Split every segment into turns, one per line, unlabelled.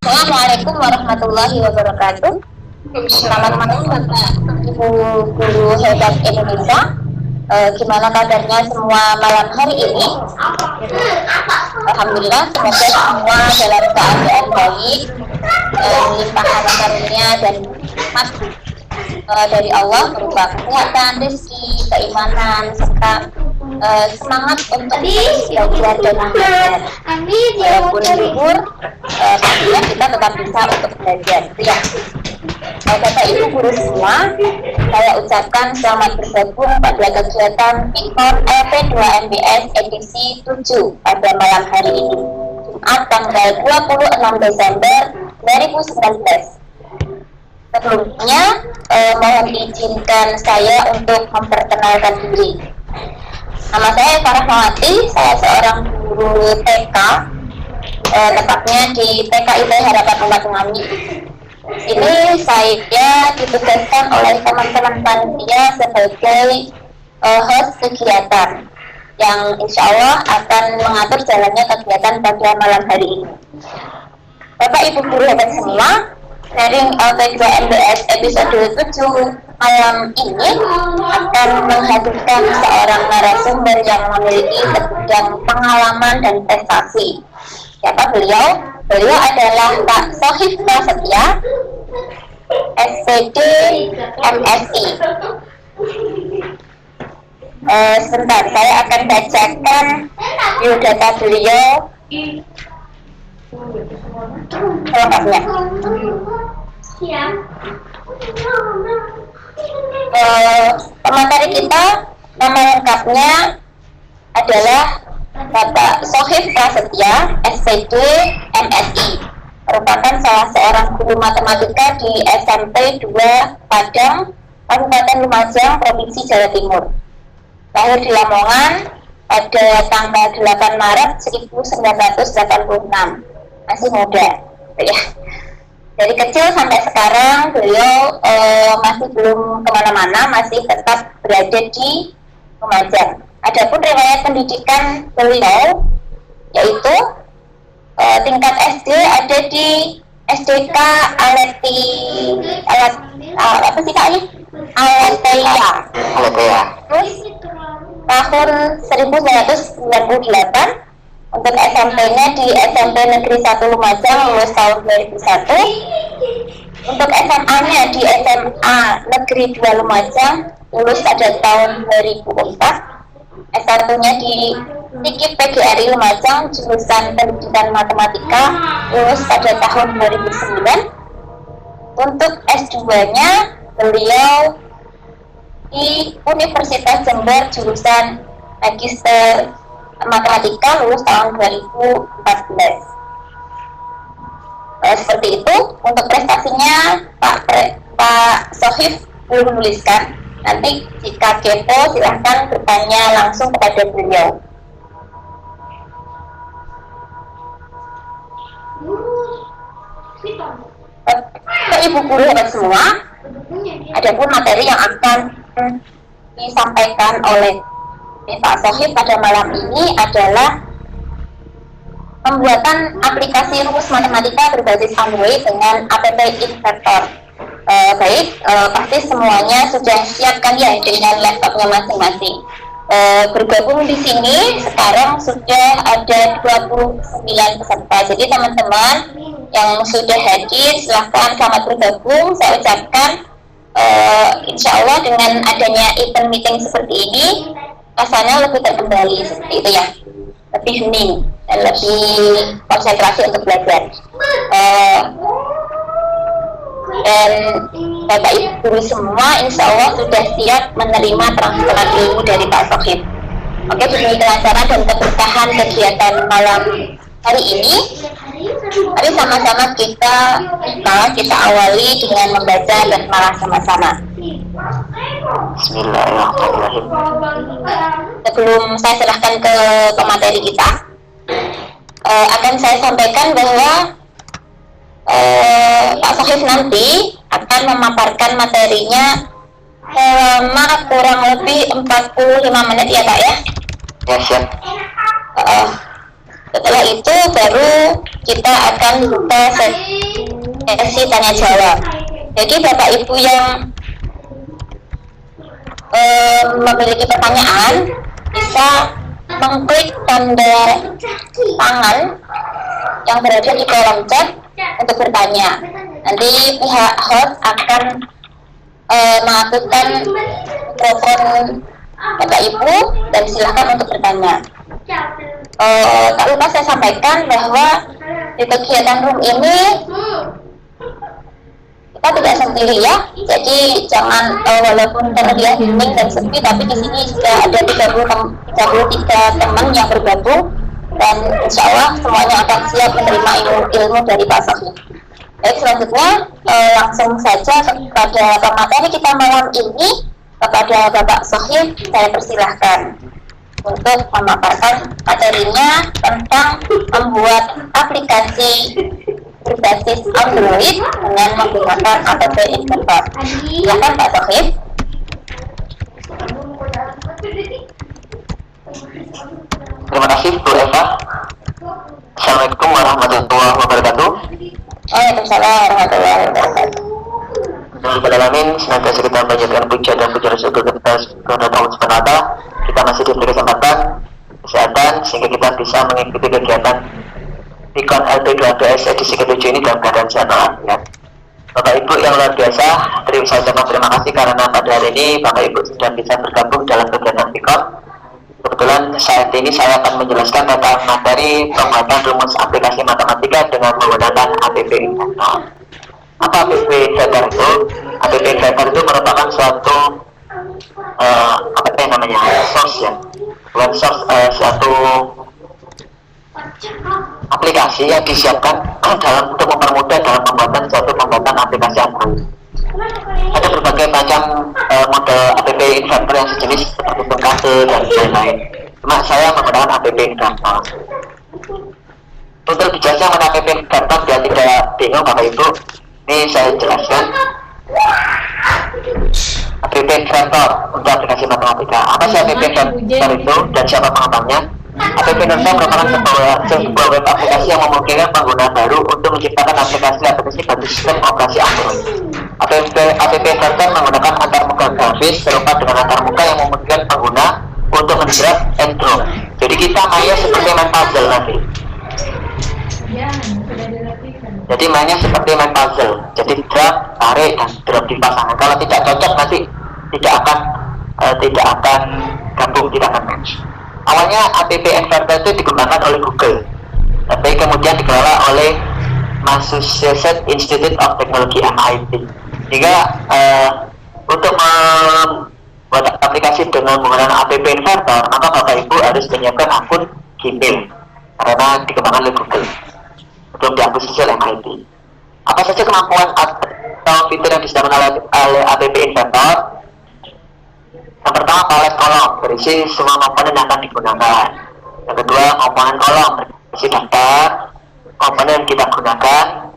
Assalamualaikum warahmatullahi wabarakatuh. Selamat malam Bapak Ibu Guru Hebat Indonesia. Gimana kabarnya semua malam hari ini? Alhamdulillah, semoga semua dalam keadaan baik, limpahan karunia dan nikmat dari Allah berupa kesehatan, rezeki, keimanan, serta semangat untuk belajar dan belajar. Walaupun libur, pastinya kita tetap bisa untuk belajar. Ya. Bapak Ibu guru semua, saya ucapkan selamat bergabung pada kegiatan PIKON LP2 MBS edisi 7 pada malam hari ini, Jumat tanggal 26 Desember 2019. Sebelumnya, mohon izinkan saya untuk memperkenalkan diri. Nama saya Farahmawati, saya seorang guru TK, tepatnya di TKIP Harapan Umat Ngami. Ini saya ditugaskan oleh teman-teman panitia sebagai host kegiatan yang insya Allah akan mengatur jalannya kegiatan pada malam hari ini. Bapak Ibu guru hebat semua, sharing LP2 MBS episode 7 malam ini akan menghadirkan seorang narasumber yang memiliki segudang pengalaman dan prestasi. Siapa beliau? Beliau adalah Pak Sohif Prasetya, SPD MSI. Sebentar, saya akan bacakan biodata beliau lengkapnya. Pemateri kita, nama lengkapnya adalah Bapak Sohif Prasetya, SPD MSI, merupakan salah seorang guru matematika di SMP 2 Padang, Kabupaten Lumajang, Provinsi Jawa Timur. Lahir di Lamongan pada tanggal 8 Maret 1986. Masih muda, ya. Dari kecil sampai sekarang beliau masih belum kemana-mana, masih tetap berada di Lumajang. Adapun riwayat pendidikan beliau yaitu tingkat SD ada di SDK Aletheia. Terus tahun 1998 untuk SMP-nya di SMP Negeri 1 Lumajang lulus tahun 2001. Untuk SMA-nya di SMA Negeri 2 Lumajang lulus pada tahun 2004. S1-nya di TIKIP PGRI Lumajang jurusan Pendidikan Matematika lulus pada tahun 2009. Untuk S2-nya beliau di Universitas Jember jurusan Magister Matematika lulus tahun 2014. Seperti itu. Untuk prestasinya Pak Sohif belum menuliskan. Nanti jika kepo silahkan bertanya langsung kepada beliau. Ibu guru hebat semua, adapun materi yang akan disampaikan oleh Pak Sohif pada malam ini adalah pembuatan aplikasi rumus matematika berbasis Android dengan app Inventor. Pasti semuanya sudah siapkan ya dengan laptopnya masing-masing. Bergabung di sini sekarang sudah ada 29 peserta. Jadi teman-teman yang sudah hadir silahkan selamat bergabung. Saya ucapkan insya Allah dengan adanya event meeting seperti ini rasanya lebih terkendali seperti itu ya, lebih hening dan lebih konsentrasi untuk belajar. Dan Bapak Ibu guru semua insya Allah sudah siap menerima transferan ilmu dari Pak Sohif. Oke, demi kelancaran dan keberkahan kegiatan malam hari ini, mari sama-sama kita awali dengan membaca basmalah sama-sama. Bismillahirrahmanirrahim. Sebelum saya serahkan ke pemateri kita, akan saya sampaikan bahwa Pak Sohif nanti akan memaparkan materinya selama kurang lebih 45 menit ya Pak ya? Ya siap. Setelah itu baru kita akan buka sesi tanya jawab. Jadi Bapak Ibu yang memiliki pertanyaan bisa mengklik tanda tangan yang berada di kolom chat untuk bertanya. Nanti pihak host akan mengaktifkan mikrofon Bapak Ibu dan silakan untuk bertanya. Tak lupa saya sampaikan bahwa di kegiatan room ini kita tidak sendiri ya, jadi jangan walaupun terlihat hening dan sepi, tapi di sini sudah ada 33 teman yang bergabung dan insya Allah semuanya akan siap menerima ilmu dari Pak Sohib. Baik, selanjutnya langsung saja kepada pemateri kita malam ini, kepada Bapak Sohib saya persilahkan untuk memaparkan materinya tentang membuat aplikasi berbasis Android dengan menggunakan app Inventor. Silakan Pak Sohib.
Terima kasih Bu Eva. Assalamualaikum warahmatullahi wabarakatuh.
Waalaikumsalam warahmatullahi wabarakatuh.
Bismillahirrahmanirrahim. Senantiasa kita panjatkan puja dan puja syukur kepada Allah Subhanahu wa Ta'ala. Kita masih diberi kesempatan kesehatan sehingga kita bisa mengikuti kegiatan Pikon LP12 edisi ke-7 ini dalam keadaan sehat walafiat. Bapak Ibu yang luar biasa, saya ucapkan terima kasih karena pada hari ini Bapak Ibu sudah bisa bergabung dalam kegiatan Pikon. Kebetulan saat ini saya akan menjelaskan tentang materi pembuatan rumus aplikasi matematika dengan menggunakan app Inventor. Apa app Inventor itu? App Inventor itu merupakan suatu source ya, bukan source, suatu aplikasi yang disiapkan dalam untuk mempermudah dalam pembuatan aplikasi Android. Ada berbagai macam model app Inventor yang sejenis seperti Pengkase dan lain-lain. Cuma saya menggunakan app Inventor. Untuk dijelaskan mengenai app Inventor biar tidak bingung Bapak Ibu, ini saya jelaskan. App Inventor untuk aplikasi matematika. Apa sih app Inventor itu dan siapa pengembangnya? App Inventor merupakan sebuah web aplikasi yang memungkinkan pengguna baru untuk menciptakan aplikasi bagi sistem operasi Android. App Inventor menggunakan antarmuka grafis serupa dengan antarmuka yang memungkinkan pengguna untuk men-drag and drop. Jadi kita mainnya seperti main puzzle nanti. Jadi mainnya seperti main puzzle. Jadi drag, tarik, dan drop dipasangkan. Kalau tidak cocok nanti tidak akan gabung, tidak akan match. Awalnya app Inventor itu dikembangkan oleh Google, tapi kemudian dikelola oleh Massachusetts Institute of Technology (MIT). Hingga untuk membuat aplikasi dengan menggunakan app Inventor, maka Bapak Ibu harus menyiapkan akun Gmail karena dikembangkan oleh Google, belum diakuisisi oleh MIT. Apa saja kemampuan atau fitur yang disediakan oleh app Inventor? Yang pertama, palet kolom berisi semua komponen yang akan digunakan. Yang kedua, komponen kolom berisi daftar komponen yang kita gunakan.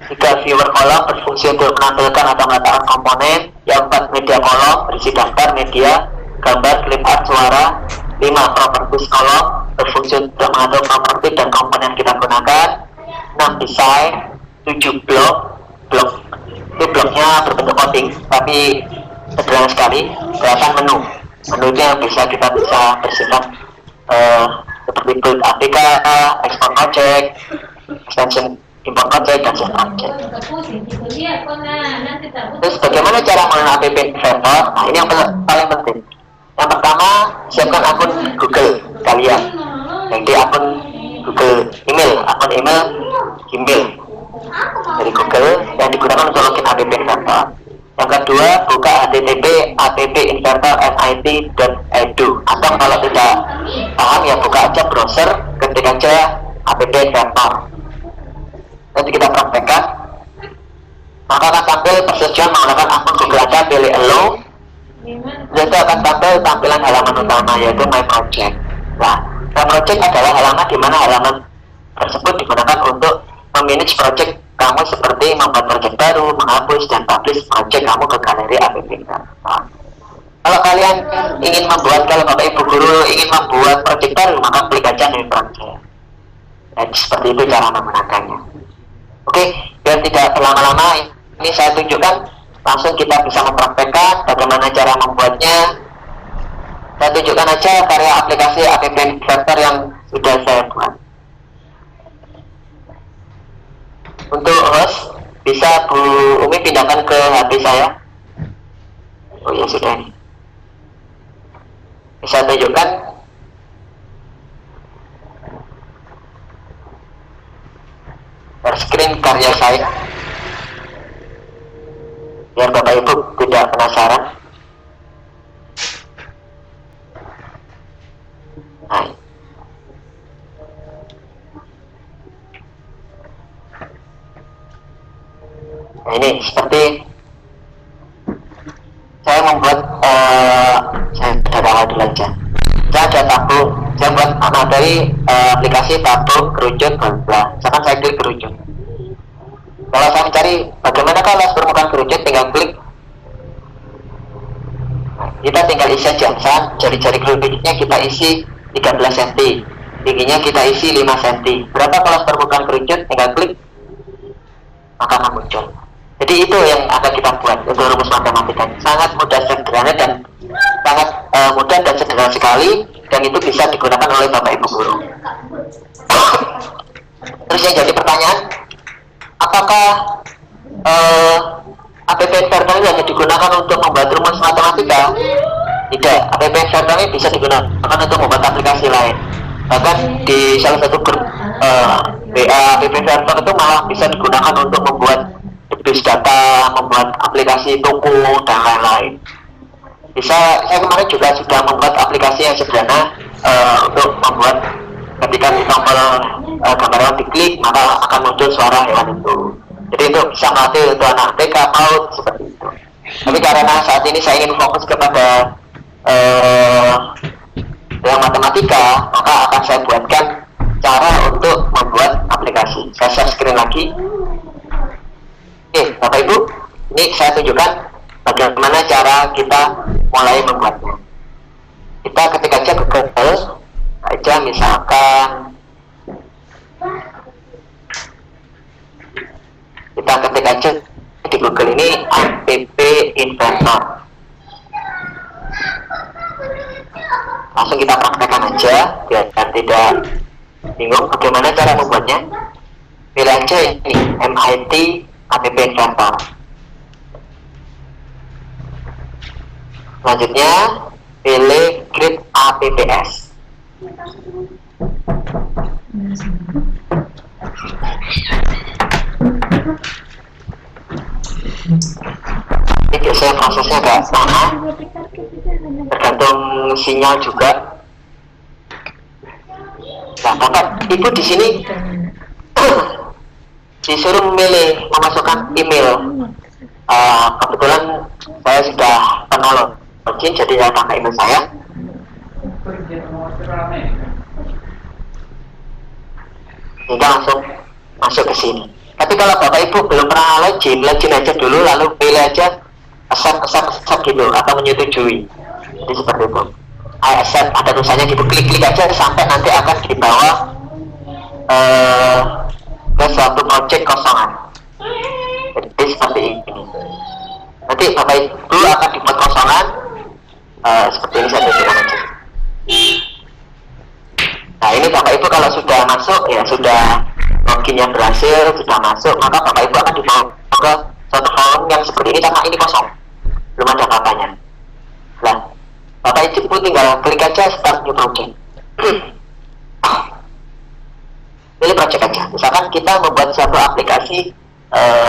Tiga, viewer kolom berfungsi untuk menampilkan atau meletakkan komponen. Yang empat, media kolom berisi daftar media, gambar, clip art, suara. 5, properties kolom berfungsi untuk mengatur properti dan komponen yang kita gunakan. 6, desain. 7, blok itu bloknya berbentuk coding tapi sederhana sekali. 8, menunya bisa bersifat seperti build APK, export project, extension import project, dan sebagainya. Terus bagaimana cara menggunakan app Inventor? Nah, ini yang paling penting. Yang pertama, siapkan akun Google kalian. Jadi akun Google akun email Gmail dari Google yang digunakan untuk login app Inventor. Yang kedua, buka http appinventor.mit.edu, atau kalau tidak paham ya buka aja browser, ketik aja app Inventor. Nanti kita praktekkan. Maka akan tampil persetujuan menggunakan akun Google Anda, pilih allow. Itu akan tampil tampilan halaman utama, yaitu My Project. Nah, My Project adalah halaman di mana halaman tersebut digunakan untuk memanage project kamu seperti membuat project baru, menghapus dan publish project kamu ke galeri app Inventor. Kalau kalian ingin membuat, kalau Bapak Ibu guru ingin membuat project baru, maka klik aja new project. Dan seperti itu cara menggunakannya. Oke, biar tidak berlama-lama, ini saya tunjukkan, langsung kita bisa mempraktekkan bagaimana cara membuatnya. Saya tunjukkan aja karya aplikasi app inverter yang sudah saya buat. Untuk host, bisa Bu Umi pindahkan ke HP saya. Oh ya sudah ini. Bisa tunjukkan. Screen karya saya. Biar Bapak Ibu tidak penasaran. Nah. Nah, ini seperti saya membuat saya awal dulu aja. Saya ada tabung, saya buat dari aplikasi tabung kerucut bla. Misalkan saya klik kerucut. Kalau saya mencari bagaimana kalau permukaan kerucut, tinggal klik. Kita tinggal isi aja, misalkan jari-jari kerucutnya kita isi 13 cm, tingginya kita isi 5 cm. Berapa kalau permukaan kerucut, tinggal klik, maka akan muncul. Jadi itu yang akan kita buat untuk rumus matematika. Sangat mudah, sederhana, dan sangat mudah dan sederhana sekali, dan itu bisa digunakan oleh Bapak Ibu guru. Terus yang jadi pertanyaan, apakah app inverter ini hanya digunakan untuk membuat rumus matematika? Tidak, app inverter ini bisa digunakan untuk membuat aplikasi lain. Bahkan di salah satu grup WA app inverter itu malah bisa digunakan untuk membuat database data, membuat aplikasi toko, dan lain-lain. Saya kemarin juga sudah membuat aplikasi yang sederhana untuk membuat ketika di tombol gambar hewan diklik, maka akan muncul suara hewan itu. Jadi itu bisa melatih untuk anak TK, PAUD, seperti itu. Tapi karena saat ini saya ingin fokus kepada yang matematika, maka akan saya buatkan cara untuk membuat aplikasi. Saya share screen lagi. Oke, Bapak Ibu, ini saya tunjukkan bagaimana cara kita mulai membuatnya. Kita ketik aja ke Google, aja misalkan kita ketik aja di Google ini app inventor. Langsung kita praktekkan aja biar tidak bingung bagaimana cara membuatnya. Pilih aja ini MIT app inventor. Selanjutnya pilih create apps. Ini biasanya prosesnya agak lama, tergantung sinyal juga. Nah, Bapak Ibu di sini disuruh memilih memasukkan email. Kebetulan saya sudah pernah login, jadi saya pakai email saya. Kita langsung masuk ke sini. Tapi kalau Bapak Ibu belum pernah login aja dulu, lalu pilih aja accept gitu atau menyetujui. Jadi seperti itu. Accept, ada tulisannya gitu, klik aja sampai nanti akan dibawa ke suatu project kosongan. Jadi seperti ini. Nanti Bapak Ibu akan dibuat kosongan seperti ini, saya tunjukkan aja. Nah, ini Bapak Ibu kalau sudah masuk, ya sudah loginnya berhasil, sudah masuk, maka Bapak Ibu akan dibawa ke suatu form yang seperti ini, karena ini kosong, belum ada apa-apanya. Nah, Bapak Ibu tinggal klik aja start new project. Pilih project aja. Misalkan kita membuat suatu aplikasi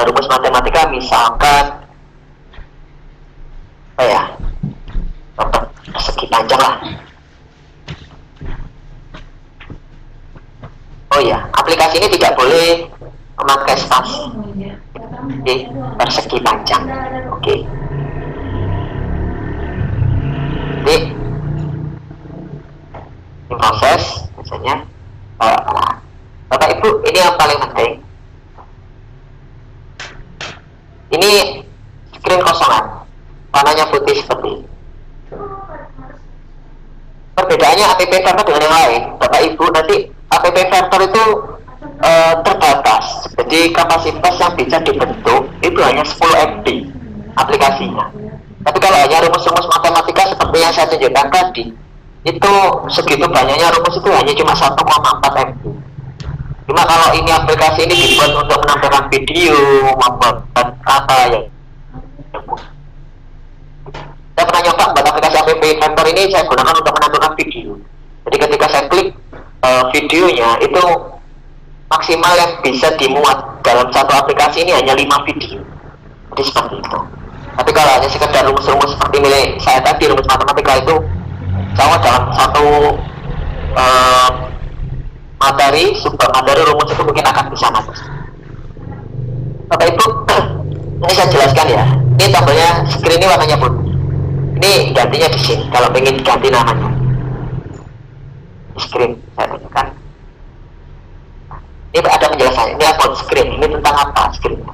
rumus matematika, misalkan persegi panjang lah. Oh ya, aplikasi ini tidak boleh memakai spasi. Oke, persegi panjang. Oke. Jadi, ini proses misalnya. Bapak Ibu, ini yang paling penting. Ini screen kosongan, warnanya putih seperti ini. Perbedaannya app inverter dengan yang lain, Bapak Ibu, nanti app inverter itu terbatas. Jadi kapasitas yang bisa dibentuk itu hanya 10 MB aplikasinya. Tapi kalau hanya rumus-rumus matematika seperti yang saya tunjukkan tadi, itu segitu banyaknya rumus itu hanya cuma 1,4 MB. Cuma kalau ini aplikasi ini dibuat untuk menampilkan video, membuat apa ya? Saya pernah nyoba membuat aplikasi app Inventor ini, saya gunakan untuk menampilkan video. Jadi ketika saya klik videonya, itu maksimal yang bisa dimuat dalam satu aplikasi ini hanya 5 video. Jadi seperti itu. Tapi kalau hanya sekedar rumus-rumus seperti milik saya tadi, rumus matematika itu sama dalam satu materi, sumber materi rumus itu mungkin akan bisa masuk. Bapak Ibu, ini saya jelaskan ya. Ini tabelnya, screen ini warnanya putih. Ini gantinya di sini. Kalau ingin ganti namanya, screen saya tunjukkan. Ini ada penjelasannya. Ini about screen. Ini tentang apa screennya.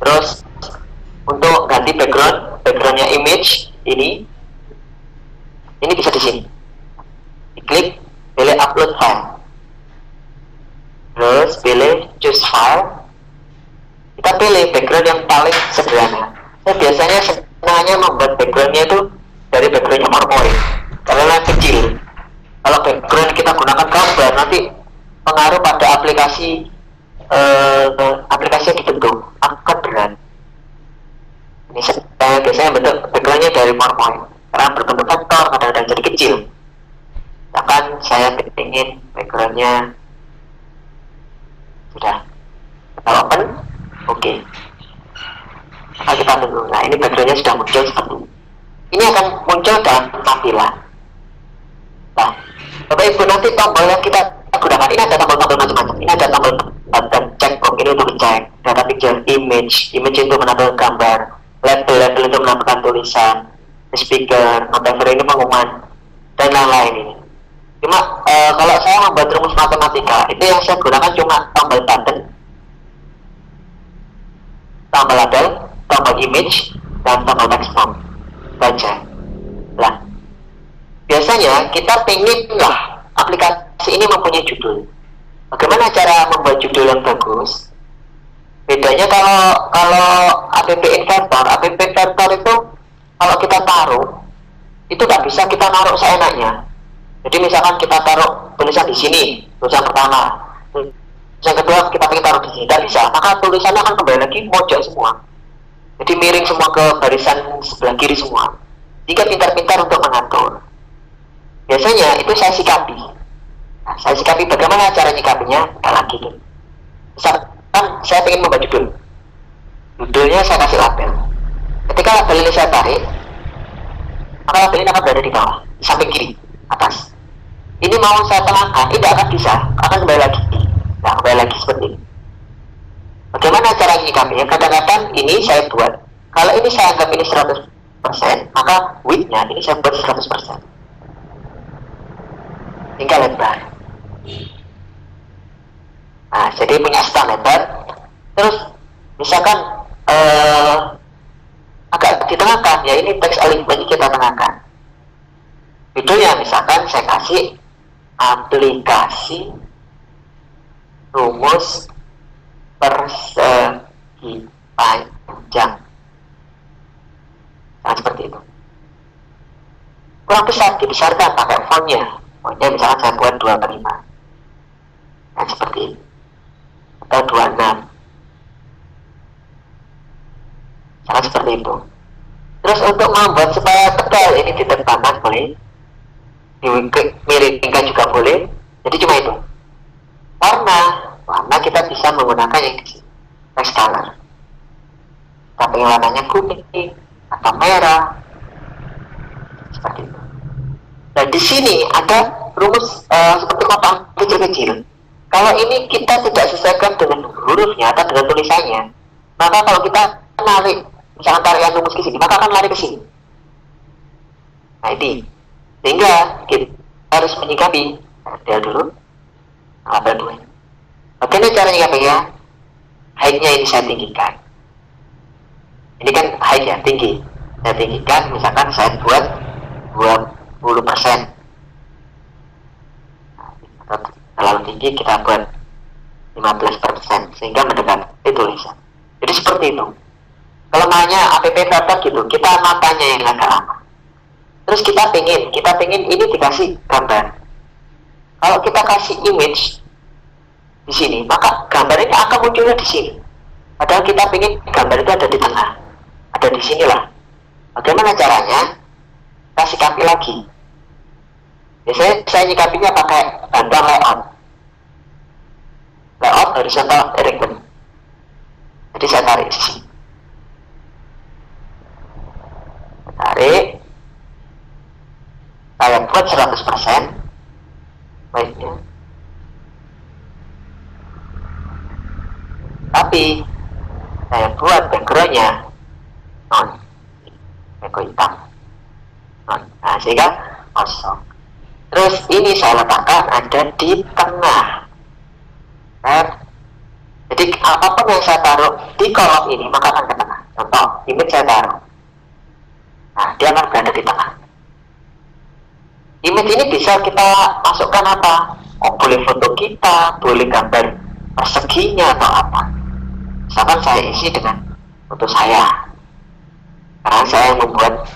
Terus untuk ganti backgroundnya image ini bisa di sini. Diklik, pilih upload file. Terus pilih choose file. Kita pilih background yang paling sederhana. Saya biasanya senangnya membuat backgroundnya itu dari backgroundnya PowerPoint karena kecil. Kalau background kita gunakan gambar, nanti pengaruh pada aplikasi yang dibentuk akan berat. Ini saya biasanya bentuk backgroundnya dari PowerPoint karena berbentuk vektor, kadang-kadang jadi kecil. Bahkan saya ingin backgroundnya sudah kita open, oke. Nah, kita tunggu. Nah, ini backgroundnya sudah muncul seperti ini. Ini akan muncul dalam tampilan. Nah, Bapak Ibu, nanti tombol yang kita gunakan ini ada tombol-tombol macam-macam. Ini ada tombol button checkbox ini untuk cek data picture, image itu menampilkan gambar, label itu menampilkan tulisan, speaker, whatever ini pengumuman dan lain-lain ini. Cuma kalau saya membuat rumus matematika itu yang saya gunakan cuma tombol button, tombol label, tombol image, dan tombol text box saja. Lah, biasanya kita pengen lah aplikasi ini mempunyai judul. Bagaimana cara membuat judul yang bagus? Bedanya kalau app inventor itu kalau kita taruh itu nggak bisa kita naruh seenaknya. Jadi misalkan kita taruh tulisan di sini, tulisan pertama, tulisan kedua kita pengen taruh di sini, tidak bisa. Maka tulisannya akan kembali lagi mojok semua. Jadi miring semua ke barisan sebelah kiri semua. Jika pintar-pintar untuk mengatur. Biasanya itu saya sikapi. Nah, saya sikapi bagaimana cara nyikapinya? Tidak lagi. Misalkan saya ingin membuat judul. Judulnya saya kasih label. Ketika label ini saya tarik, maka label ini akan berada di bawah, di samping kiri, atas. Ini mau saya tengahkan, tidak akan bisa, akan kembali lagi. Nah, kembali lagi seperti ini. Bagaimana cara nyikapinya? Kadang-kadang ini saya buat, kalau ini saya anggap ini 100%, maka width-nya ini saya buat 100%. Tinggal lebar. Nah, jadi punya span lebar. Terus misalkan agak ditengahkan, ya ini teks alignment kita tengahkan. Judulnya misalkan saya kasih aplikasi rumus persegi panjang. Nah, seperti itu. Kurang besar, dibesarkan pakai fontnya. Fontnya misalkan saya buat 2/5. Nah, seperti ini. Atau 26. Misalkan seperti itu. Terus untuk membuat supaya tebal ini ditambahkan boleh, dimiringkan juga boleh. Jadi cuma itu. Warna kita bisa menggunakan yang di sini, text color. Tapi warnanya kuning atau merah, seperti itu. Dan di sini ada rumus seperti kotak kecil-kecil. Kalau ini kita tidak sesuaikan dengan hurufnya atau dengan tulisannya, maka kalau kita narik, misalkan tarikan rumus ke sini, maka akan lari ke sini. Nah, ini sehingga kita harus menyikapi. Lihat dulu label 2. Bagaimana cara menyikapinya? Height-nya ini saya tinggikan. Ini kan height ya, tinggi. Saya tinggikan, misalkan saya buat 20%. Terlalu tinggi kita buat 15% sehingga mendekati tulisan. Jadi seperti itu. Kelemahannya app filter gitu, kita matanya yang agak lama. Terus kita pengen ini dikasih gambar. Kalau kita kasih image di sini, maka gambar ini akan munculnya di sini. Padahal kita pengen gambar itu ada di tengah, ada di sinilah. Bagaimana caranya? Kasih kaki lagi. Biasanya saya nyikapinya pakai bantuan layout horizontal direction. Jadi saya tarik di sini. Tarik. Saya buat 100% baiknya. Tapi saya buat backgroundnya non, background hitam. Nah, sehingga kosong. Terus ini saya letakkan ada di tengah. Jadi apapun yang saya taruh di kolom ini maka akan ke tengah. Contoh, image saya taruh. Nah, dia akan berada di tengah. Image ini bisa kita masukkan apa? Oh, boleh foto kita, boleh gambar perseginya atau apa. Misalkan saya isi dengan foto saya. Karena saya membuat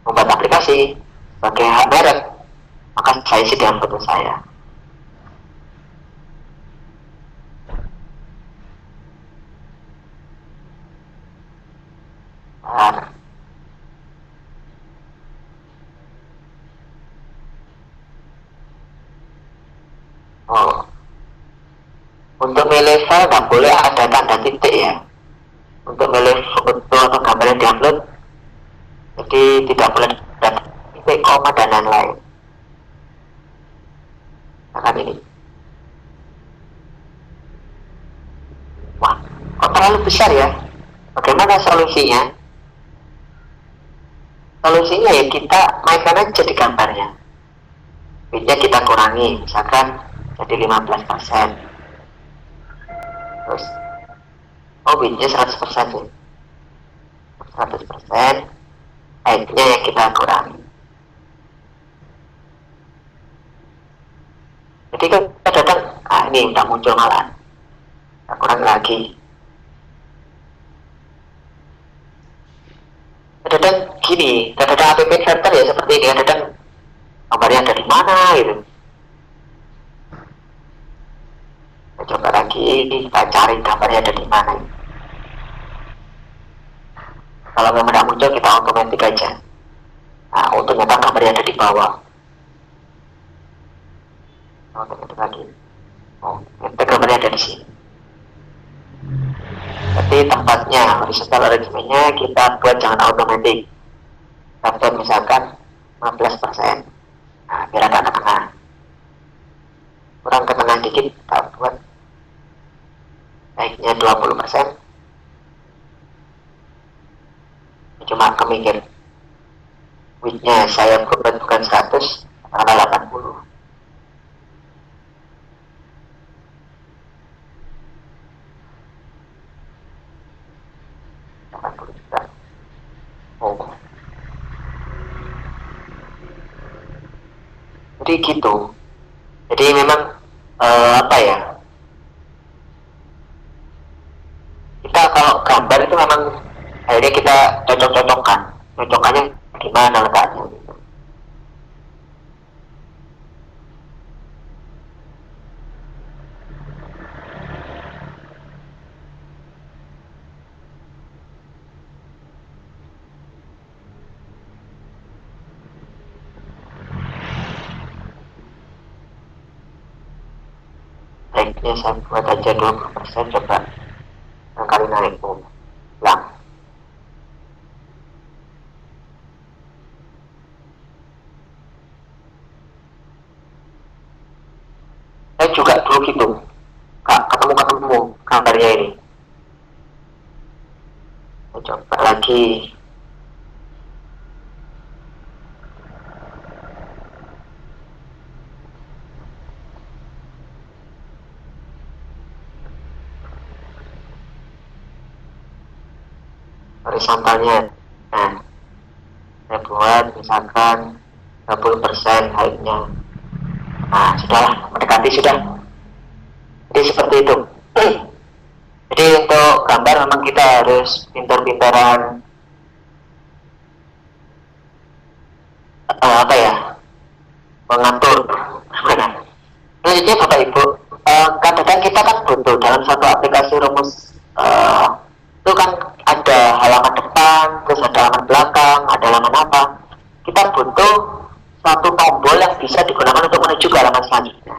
aplikasi sebagai hak merek, maka saya isi dengan foto saya. Untuk milih file nggak boleh ada tanda titik ya. Untuk milih foto atau gambar yang diupload, jadi tidak boleh ada titik, koma dan lain-lain. Akan ini. Wah, kok terlalu besar ya? Bagaimana solusinya? Solusinya ya kita mainkan aja di gambarnya. Widthnya kita kurangi, misalkan jadi 15%. Terus, widthnya 100% ya. 100%. Height-nya yang kita kurangi. Jadi kan kadang ini udah muncul malah. Kita kurangi lagi. Kadang gini, kadang app filter ya seperti ini, kadang gambarnya ada di mana gitu. Kita coba lagi, kita cari gambarnya ada di mana. Kalau memang tidak muncul, kita otomatis aja. Nah, untuk nyata gambarnya ada di bawah. Otomatis lagi. Nyata gambarnya ada di sini. Tapi tempatnya, horizontal arrangement-nya kita buat jangan otomatis. Kita buat misalkan 15%. Nah, biar agak ke tengah. Kurang ke tengah dikit, kita buat naiknya 20%. Cuma kemikir. Width-nya saya buat bukan 100, karena 80. Jadi gitu. Jadi memang apa ya? Kita kalau gambar itu memang akhirnya kita cocok-cocokkan. Cocokannya gimana letaknya? Baiknya saya buat aja 20%, coba kali naik pulang. Saya juga dulu gitu, ketemu gambarnya ini. Saya coba lagi. Horizontalnya, nah saya buat misalkan 30% height-nya. Nah, sudahlah, mendekati sudah. Jadi seperti itu. Jadi untuk gambar memang kita harus pintar-pintaran apa ya, mengatur. Selanjutnya Bapak Ibu, kadang-kadang kita kan butuh dalam satu aplikasi rumus itu kan ada halaman depan, terus ada halaman belakang, ada halaman apa. Kita butuh satu tombol yang bisa digunakan untuk menuju ke halaman selanjutnya.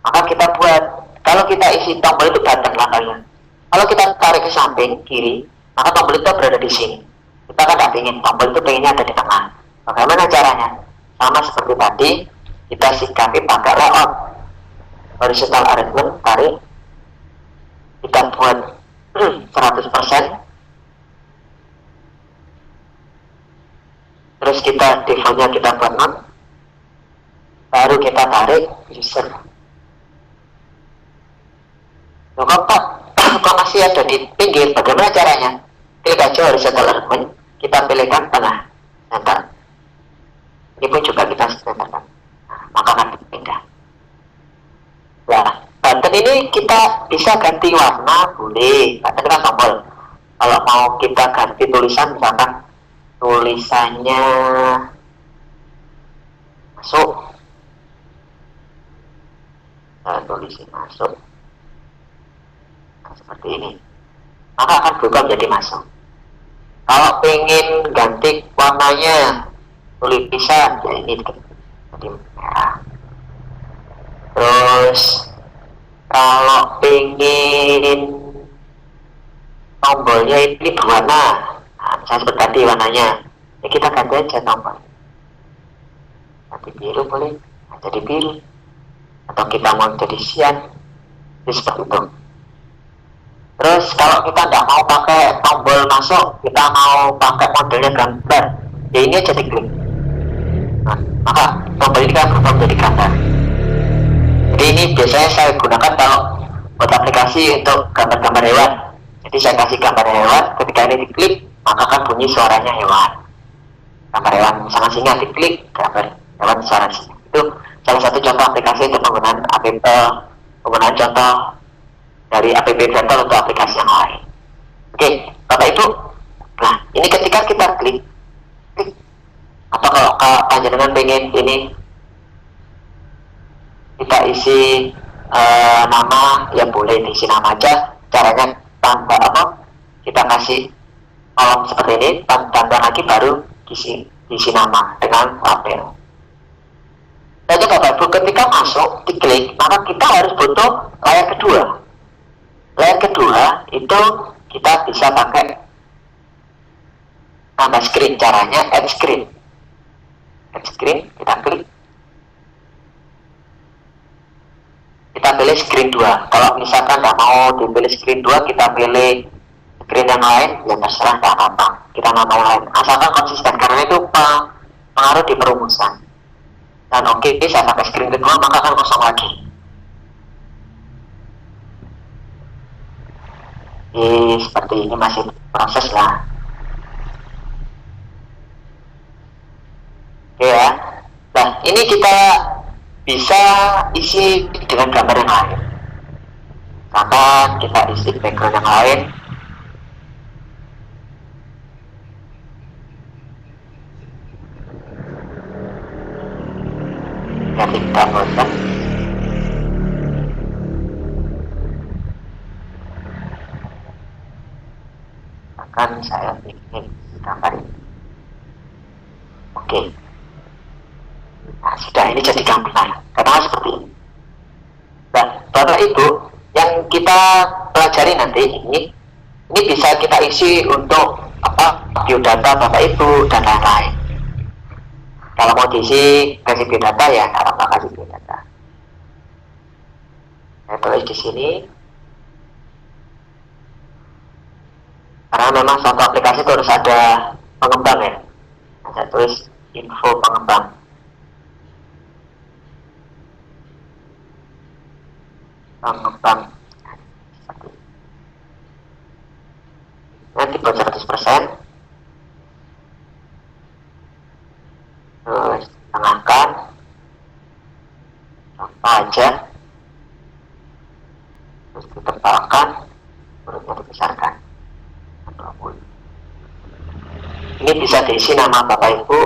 Maka kita buat, kalau kita isi tombol itu button lah kalian. Kalau kita tarik ke samping kiri, maka tombol itu berada di sini. Kita kan tidak ingin tombol itu pengennya ada di tengah. Bagaimana caranya? Sama seperti tadi, kita sikapi pakai layout horizontal arrangement, tarik, kita buat 100%, terus kita defaultnya kita buat non, baru kita tarik user. Loh, kok masih ada di pinggir? Bagaimana caranya? Klik aja horizontal arrangement, kita pilihkan tengah, center. Ini pun juga kita senterkan, maka akan pindah. Nah, button ini kita bisa ganti warna, boleh. Button kan tombol. Kalau mau kita ganti tulisan, misalkan tulisannya masuk, nah, tulisan masuk, nah, seperti ini, maka akan berubah menjadi masuk. Kalau pengen ganti warnanya tulisan, ya ini jadi merah. Terus kalau pengen tombolnya ini berwarna, nah, misalnya seperti tadi warnanya, ya kita ganti aja tombol. Nanti biru boleh, nah, jadi biru. Atau kita mau jadi sian, jadi seperti itu. Terus kalau kita tidak mau pakai tombol masuk, kita mau pakai modelnya gambar, ya ini aja diklik. Nah, maka tombol ini kan berubah menjadi gambar. Jadi ini biasanya saya gunakan kalau buat aplikasi untuk gambar-gambar hewan. Jadi saya kasih gambar hewan, ketika ini diklik, maka akan bunyi suaranya hewan. Gambar hewan, misalnya singa, diklik, gambar hewan suara singa. Itu salah satu contoh aplikasi untuk penggunaan penggunaan contoh dari app Brandle untuk aplikasi yang lain. Oke, Bapak Ibu, nah ini ketika kita klik, atau kalau panjenengan pengen ini kita isi nama, ya boleh diisi nama aja. Caranya tambah apa? Kita kasih kolom seperti ini, tambah lagi baru diisi nama dengan label. Jadi Bapak Ibu, ketika masuk diklik, maka kita harus butuh layar kedua. Layar kedua itu kita bisa pakai tambah screen. Caranya add screen. Add screen, kita klik. Kita pilih screen 2. Kalau misalkan nggak mau dipilih screen 2, kita pilih screen yang lain, ya terserah, nggak apa-apa. Kita nama yang lain. Asalkan konsisten, karena itu pengaruh di perumusan. Dan oke, saya pakai screen kedua, maka akan kosong lagi. Seperti ini masih proses lah. Oke ya. Nah, ini kita bisa isi dengan gambar yang lain. Misalkan kita isi background yang lain. Jadi kita bosan. Akan saya bikin gambar ini. Oke. Nah, sudah, ini jadi gambar. Katakan seperti ini. Nah, Bapak Ibu, yang kita pelajari nanti ini bisa kita isi untuk biodata Bapak Ibu dan lain-lain. Kalau mau diisi kasih biodata, ya nggak apa-apa, kasih biodata. Saya tulis di sini. Karena memang suatu aplikasi itu harus ada pengembang ya. Saya tulis info pengembang. Pengembang. Nanti buat 100%. Terus tengahkan. Apa aja. Terus ditempelkan. Ini bisa diisi nama Bapak Ibu,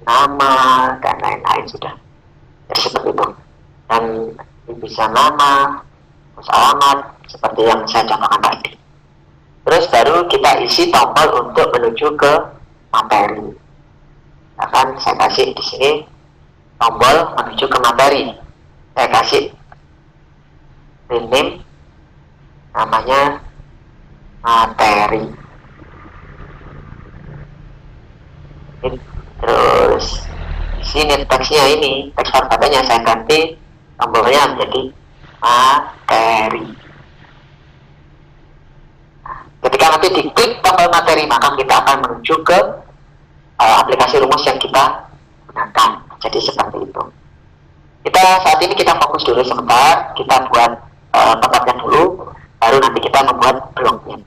nama dan lain-lain sudah. Jadi seperti itu. Dan bisa nama, terus alamat, seperti yang saya contohkan tadi. Terus baru kita isi tombol untuk menuju ke materi. Akan saya kasih di sini tombol menuju ke materi. Saya kasih rename namanya materi. Terus di sini teksnya ini, teks formatnya saya ganti tombolnya menjadi materi. Ketika nanti diklik tombol materi, maka kita akan menuju ke aplikasi rumus yang kita gunakan. Jadi seperti itu. Saat ini kita fokus dulu sebentar, kita buat tempatnya dulu, baru nanti kita membuat blognya.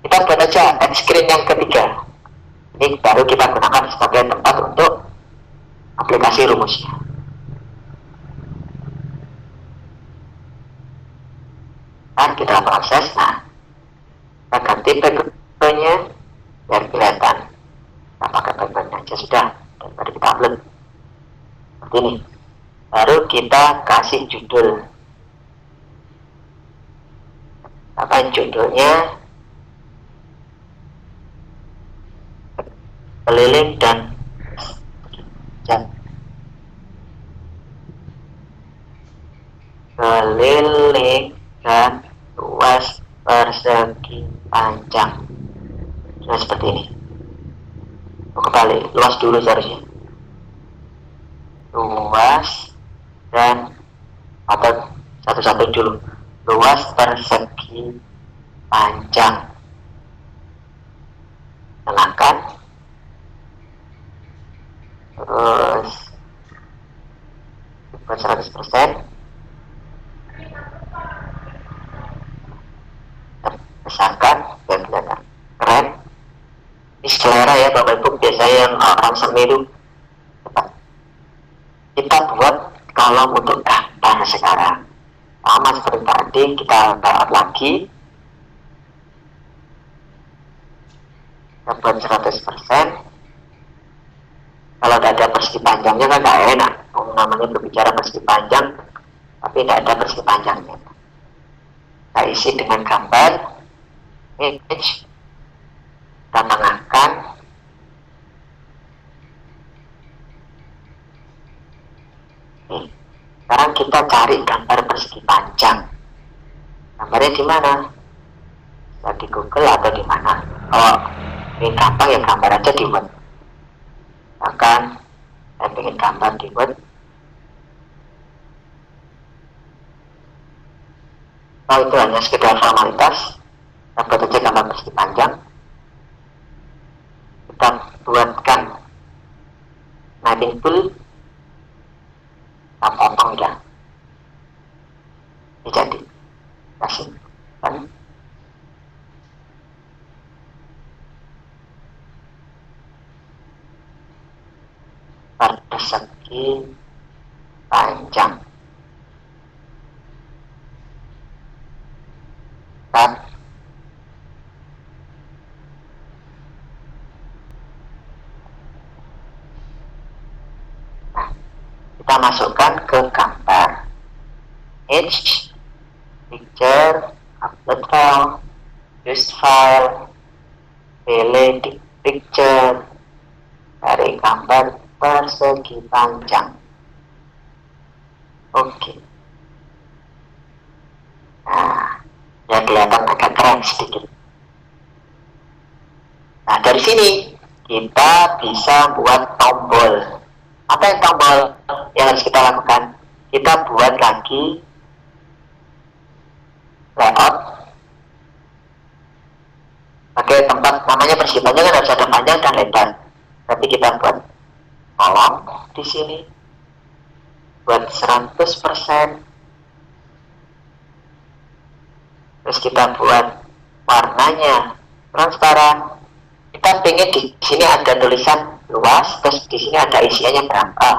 Kita buat aja end screen yang ketiga. Ini baru kita gunakan sebagai tempat untuk aplikasi rumusnya. Dan kita proses. Nah, kita ganti background-nya biar kelihatan. Kita pakai background aja sudah. Dan baru kita upload seperti ini. Baru kita kasih judul. Apa judulnya? Keliling dan keliling dan luas persegi panjang. Nah, seperti ini. Kembali, luas dulu seharusnya. Luas dan atau satu-satu dulu. Luas persegi panjang. Tenangkan. Terus 100% besarkan dan kelihatan keren. Ini selera ya Bapak Ibu, biasanya yang orang seni itu kita buat kalau untuk gambar sekarang sama seperti tadi, kita dapat lagi dapat 100%. Kalau tidak ada persegi panjangnya kan tidak enak. Namanya berbicara persegi panjang, tapi tidak ada persegi panjangnya. Kita isi dengan gambar, image, kita tengahkan. Sekarang kita cari gambar persegi panjang. Gambarnya di mana? Bisa di Google atau di mana? Oh, ini gampang ya, gambar aja di Word. Akan saya ingin gambar di Word. Kalau itu hanya sekedar formalitas, kita buat aja gambar persegi panjang. Kita buatkan mapping tool, kita potong ya. Ini jadi kasih kan. Persegi panjang. Dan kita masukkan ke gambar. Image, picture, upload file, use file, pilih di picture, dari gambar persegi panjang. Oke. Nah, ya kelihatan agak keren sedikit. Nah, dari sini kita bisa buat tombol. Apa yang tombol yang harus kita lakukan? Kita buat lagi layout. Pakai tempat namanya persegi panjang kan harus ada panjang dan lebar. Tapi kita buat kolom di sini buat 100%. Terus kita buat warnanya transparan. Kita pengen di sini ada tulisan luas, terus di sini ada isiannya berapa.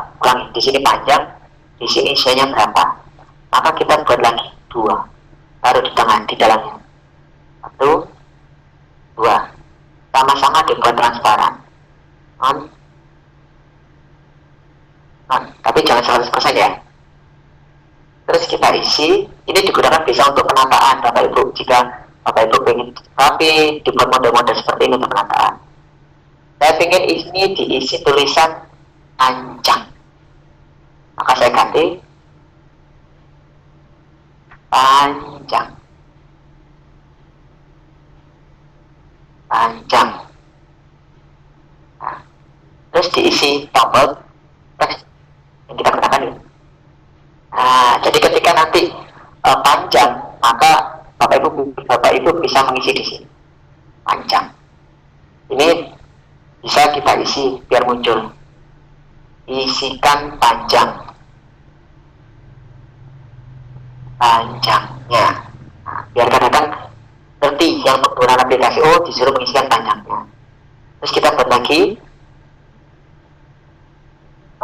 Di sini panjang, di sini isiannya berapa. Maka kita buat lagi 2, taruh di tengah, di dalamnya 1, dibuat transparan. Tapi jangan 100% ya. Terus kita isi, ini digunakan bisa untuk penataan Bapak Ibu. Jika Bapak Ibu ingin rapi, dibuat model-model seperti ini untuk penataan. Saya ingin ini diisi tulisan panjang, maka saya ganti panjang. Nah, terus diisi tombol teks yang kita gunakan ini. Nah, jadi ketika nanti panjang, maka Bapak Ibu bisa mengisi di sini panjang. Ini bisa kita isi biar muncul. Isikan panjangnya. Nah, biar kadang-kadang nanti yang menggunakan aplikasi disuruh mengisikan panjangnya. Terus kita buat lagi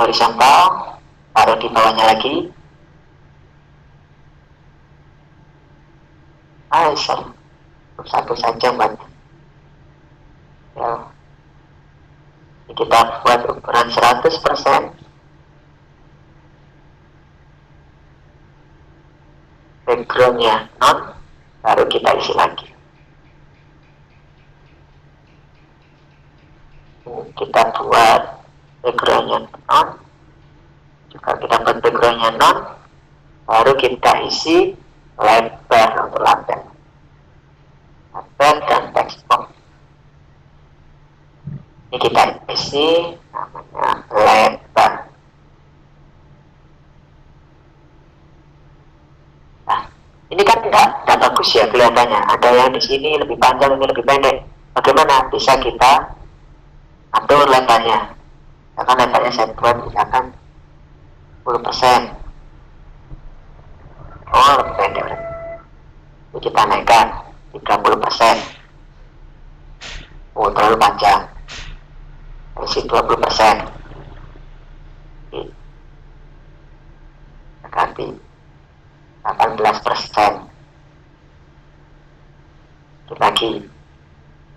horizontal, taruh di bawahnya lagi. Satu saja buat ya. Ini kita buat ukuran 100%. Backgroundnya non, baru kita isi lagi. Kita buat backgroundnya non, juga kita buat backgroundnya non, baru kita isi lebar untuk latar dan text box. Ini kita isi namanya lebar. Nah, ini kan tidak bagus ya kelihatannya. Ada yang di sini lebih panjang, ini lebih pendek. Bagaimana bisa kita atur lebarnya? Karena lebarnya saya buat misalkan 10%. Lebih pendek. Ini kita naikkan 30%. Terlalu panjang. Isi 20%. Ganti 18%. Lagi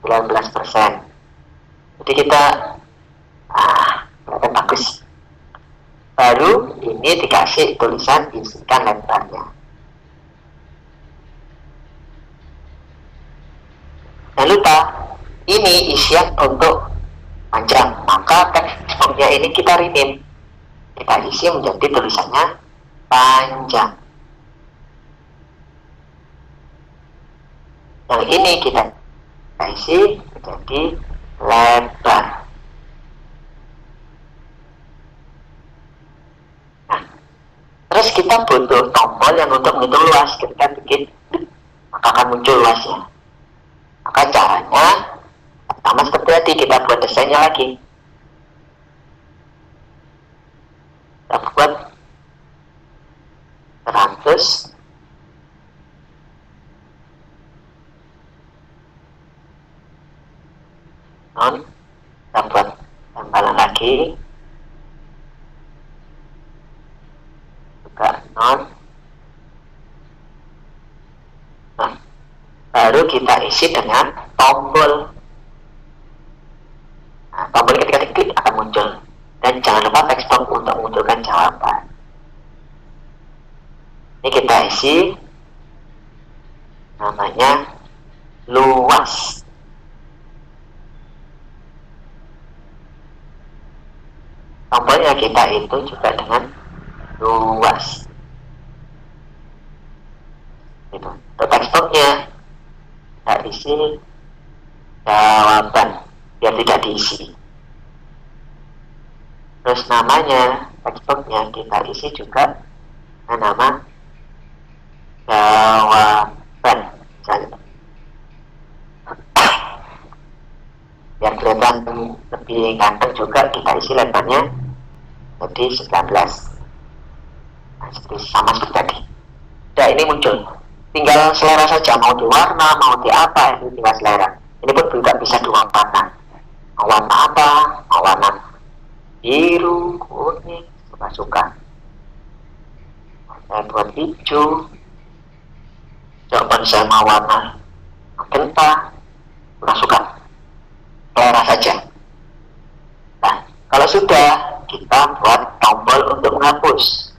19%. Jadi kita kelihatan bagus. Baru ini dikasih tulisan isikan lebarnya. Jangan lupa ini isian untuk panjang, maka teksturnya ini kita rename, kita isi menjadi tulisannya panjang. Yang ini kita isi menjadi lebar. Nah, terus kita butuh tombol yang untuk menghitung luas. Ketika bikin, maka akan muncul luasnya. Maka caranya sama seperti tadi, kita buat desainnya lagi. Kita buat 100 non, kita buat tambahan lagi juga non. Nah, baru kita isi dengan tombol. Nah, tombol ketika diklik akan muncul. Dan jangan lupa text box untuk memunculkan jawaban. Ini kita isi namanya luas. Tombolnya kita itu juga dengan luas. Itu. Untuk text box-nya kita isi jawaban biar tidak diisi. Terus namanya text box-nya kita isi juga dengan nama jawaban. Biar kelihatan lebih ganteng juga kita isi lebarnya jadi 19. Nah, sama seperti tadi. Nah, ini muncul. Tinggal selera saja, mau di warna, mau di apa, ini tinggal selera. Ini pun juga bisa dua warna. Mau warna apa? Mau warna biru, kuning, suka-suka. Saya buat hijau. Jawaban saya mau warna magenta, suka-suka. Selera sudah, kita buat tombol untuk menghapus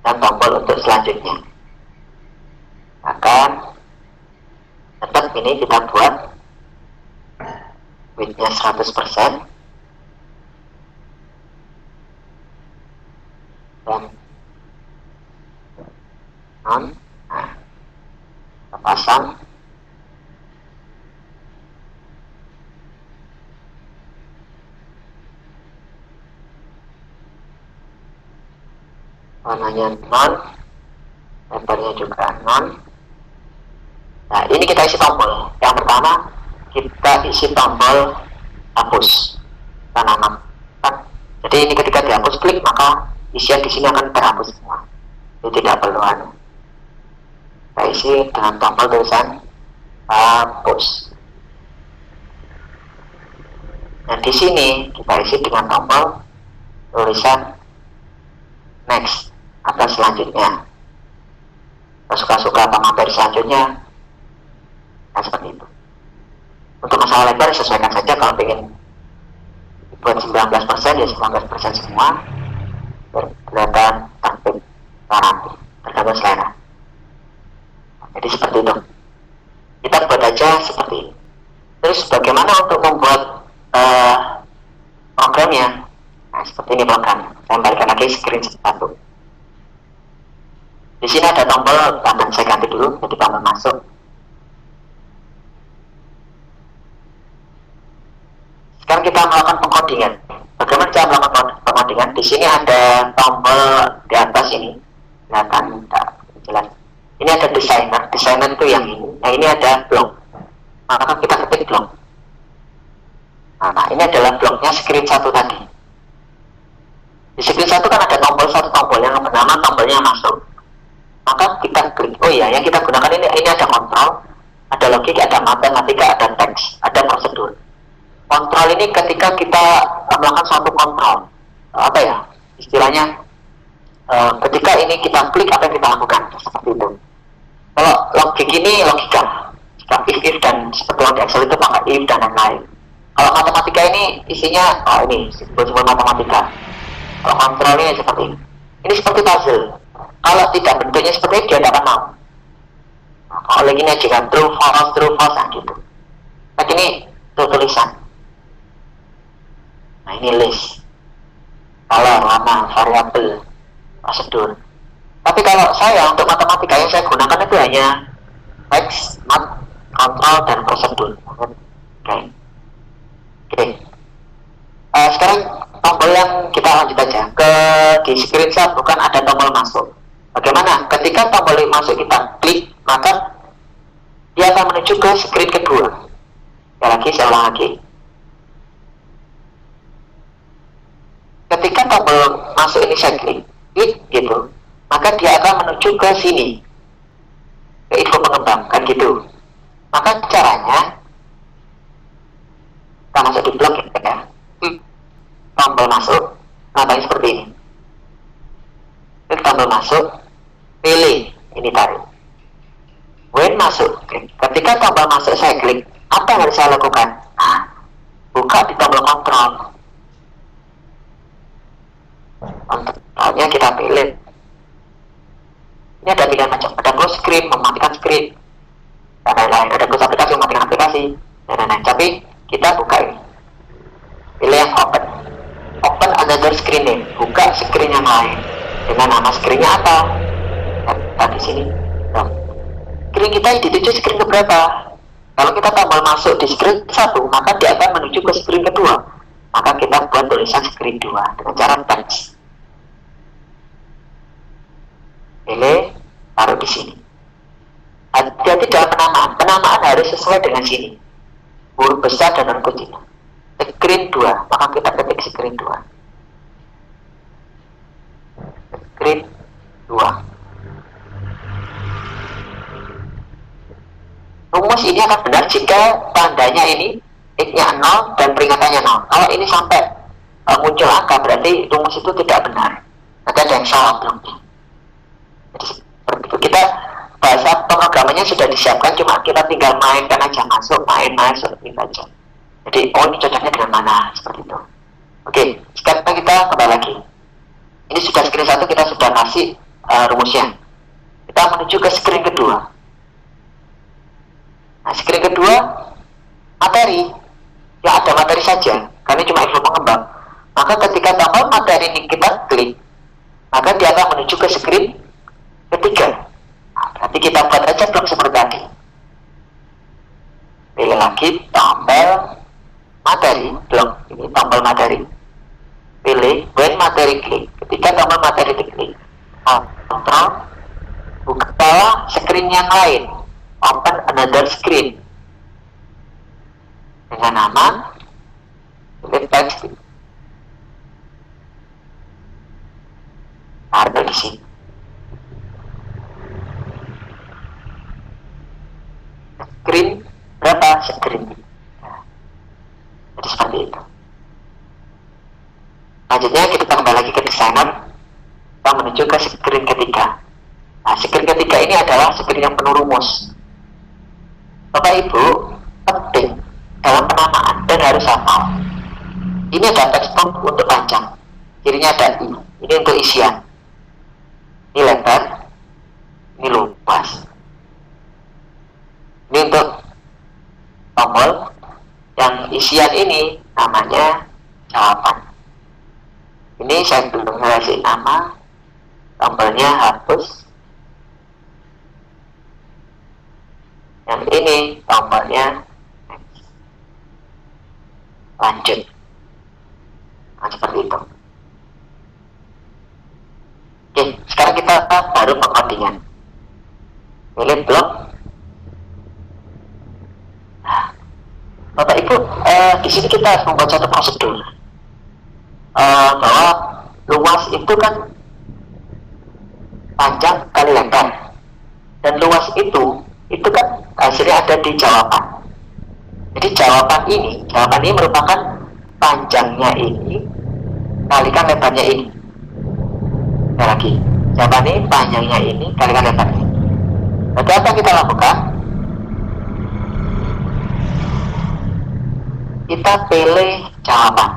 dan tombol untuk selanjutnya. Akan tetap ini kita buat width-nya 100% dan nah, kita pasang warnanya non, lebarnya juga non. Nah, ini kita isi tombol. Yang pertama, kita isi tombol hapus tanaman. Jadi ini ketika dihapus klik, maka isian di sini akan terhapus semua. Jadi tidak perlu anu. Kita isi dengan tombol tulisan hapus. Dan di sini kita isi dengan tombol tulisan next atau selanjutnya. Suka-suka apa materi selanjutnya. Nah, seperti itu. Untuk masalah lebar sesuaikan saja, kalau ingin buat 19% ya 19% semua kelihatan cantik rapi, tergantung selera. Jadi seperti itu. Kita buat aja seperti ini. Terus bagaimana untuk membuat programnya? Nah, seperti ini program. Saya kembalikan lagi screen satu. Di sini ada tombol, tangan saya ganti dulu jadi tombol masuk. Sekarang kita melakukan pengkodingan. Bagaimana cara melakukan pengkodingan? Di sini ada tombol di atas ini, kelihatan jelas. Ini ada desainer. Desainer itu yang ini. Nah, ini ada blok. Maka kita ketik blok. Nah, ini adalah bloknya screen 1 tadi. Di screen 1 kan ada satu tombol yang bernama tombolnya masuk. Maka kita klik. Oh iya, yang kita gunakan ini ada kontrol, ada logik, ada matematika, ada teks, ada prosedur. Kontrol ini ketika kita melakukan suatu kontrol, apa ya istilahnya, ketika ini kita klik apa yang kita lakukan, seperti itu. Kalau logik ini logika, if dan seperti yang di Excel itu pakai if dan lain-lain. Kalau matematika ini isinya, ini simbol matematika. Kalau kontrol ini seperti ini. Ini seperti puzzle. Kalau tidak bentuknya seperti ini, dia tidak akan mau. Nah, kalau lagi ini aja kan true false, nah gitu. Nah, ini tulisan. Nah, ini list, color, warna, variabel, prosedur. Tapi kalau saya untuk matematika yang saya gunakan itu hanya text, mat, kontrol, dan prosedur. Oke. Sekarang tombol yang kita lanjut aja ke di screenshot, bukan ada tombol masuk. Bagaimana? Ketika tombol masuk kita klik, maka dia akan menuju ke screen kedua. Saya ulang lagi. Ketika tombol masuk ini saya klik gitu, maka dia akan menuju ke sini, ke info pengembang, kan gitu. Maka caranya kita masuk di blok ya, tombol masuk, namanya seperti ini. Klik tombol masuk, pilih, ini tarik. When masuk, klik. Ketika tombol masuk saya klik, apa yang harus saya lakukan? Nah, buka di tombol kontrol. Kontrolnya kita pilih. Ini ada pilihan macam, ada close screen, mematikan screen, dan lain-lain. Ada close aplikasi, mematikan aplikasi, dan lain-lain. Tapi kita buka ini. Pilih yang open. Open another screen name. Buka screen yang lain. Dengan nama screennya apa? Kita di sini. Nah, screen kita dituju screen keberapa? Kalau kita tombol masuk di screen 1, maka dia akan menuju ke screen kedua. Maka kita buat tulisan screen 2 dengan cara teks. Pilih, taruh di sini. Hati-hati dalam penamaan. Penamaan harus sesuai dengan sini. Huruf besar dan huruf kecil. Screen 2, maka kita ketik screen 2. Screen 2. Rumus ini akan benar jika tandanya ini X-nya 0 dan peringatannya 0. Kalau ini sampai muncul angka, berarti rumus itu tidak benar. Nanti ada yang salah bloknya. Jadi seperti itu. Kita bahasa pemrogramannya sudah disiapkan, cuma kita tinggal mainkan aja, masuk, main seperti itu aja. Jadi, oh ini cocoknya dengan mana, seperti itu. Oke, sekarang kita kembali lagi. Ini sudah screen 1, kita sudah kasih rumusnya. Kita menuju ke screen kedua. Nah, screen kedua, materi. Ya ada materi saja, karena cuma info pengembang. Maka ketika tombol materi ini kita klik, maka dia akan menuju ke screen ketiga. Nah, berarti kita buat aja blok seperti tadi. Pilih lagi tombol materi, blok ini tombol materi. Pilih when materi klik. Ketika tombol materi diklik, kontrol, buka screen yang lain, open another screen dengan nama text. Ada di sini. Screen berapa? Screen. Jadi seperti itu. Selanjutnya kita kembali lagi ke designer. Kita menuju ke screen ketiga. Nah, screen ketiga ini adalah screen yang penuh rumus. Bapak Ibu, penting dalam penamaan dan harus hafal. Ini ada teks prompt untuk panjang. Kirinya ada I. Ini untuk isian. Ini lebar. Ini luas. Ini untuk tombol. Yang isian ini namanya jawaban. Ini saya belum kasih nama. Tombolnya hapus. Yang ini tombolnya lanjut. Nah, seperti itu. Oke, sekarang kita baru pengodingan. Pilih blok. Nah, Bapak Ibu, di sini kita harus membuat satu prosedur. Bahwa luas itu kan panjang kali lebar, dan luas itu kan hasilnya ada di jawaban. Jadi jawaban ini merupakan panjangnya ini kalikan lebarnya ini. Sekali lagi, jawaban ini panjangnya ini kalikan lebarnya. Berarti apa yang kita lakukan? Kita pilih jawaban,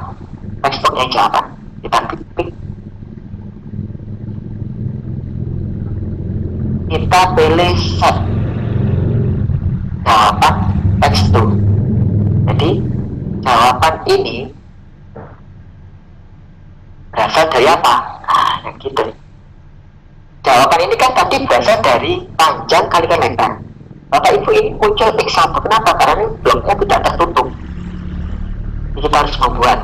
textbooknya jawaban. Kita klik. Kita pilih set jawaban text to. Jadi jawaban ini berasal dari apa? Nah, yang gitu. Jawaban ini kan tadi berasal dari panjang kalikan lebar. Bapak Ibu, ini muncul X1. Kenapa? Karena ini bloknya tidak tertutup. Jadi kita harus membuat.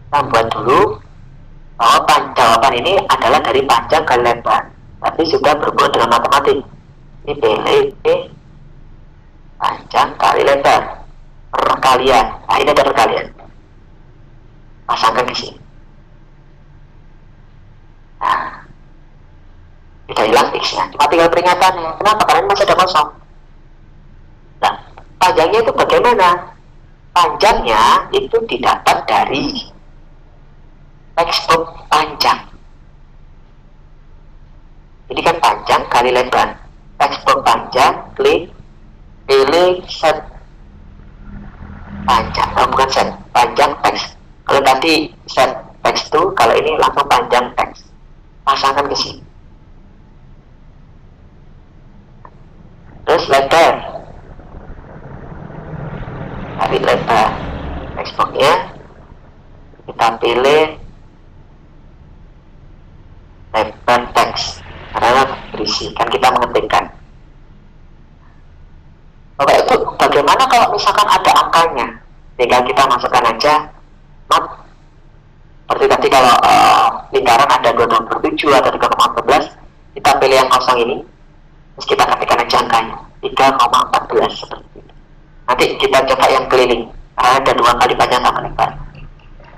Kita buat dulu bahwa jawaban ini adalah dari panjang kali lebar. Tapi sudah berhubungan dengan matematik. Ini pilih panjang kali lebar. Perkalian. Nah, ini ada perkalian. Pasangkan di sini. Nah, tidak hilang X-nya. Cuma tinggal peringatannya. Kenapa? Karena masih ada kosong. Nah, panjangnya itu bagaimana? Panjangnya itu didapat dari textbook panjang. Ini kan panjang kali lebar. Textbook panjang, klik, pilih set panjang. Oh, bukan set, panjang teks. Kalau tadi set teks itu, kalau ini langsung panjang teks. Pasangkan ke sini. Terus lebar. Cari lebar textbooknya. Kita pilih lebar teks. Karena berisi, kan kita mengetikkan. Bapak Ibu, bagaimana kalau misalkan ada angkanya? Tinggal kita masukkan aja mat. Seperti tadi kalau lingkaran ada 2,7 atau 3,14, kita pilih yang kosong ini, terus kita ketikkan aja angkanya 3,14 seperti itu. Nanti kita coba yang keliling, karena ada 2 kali panjang sama lebar.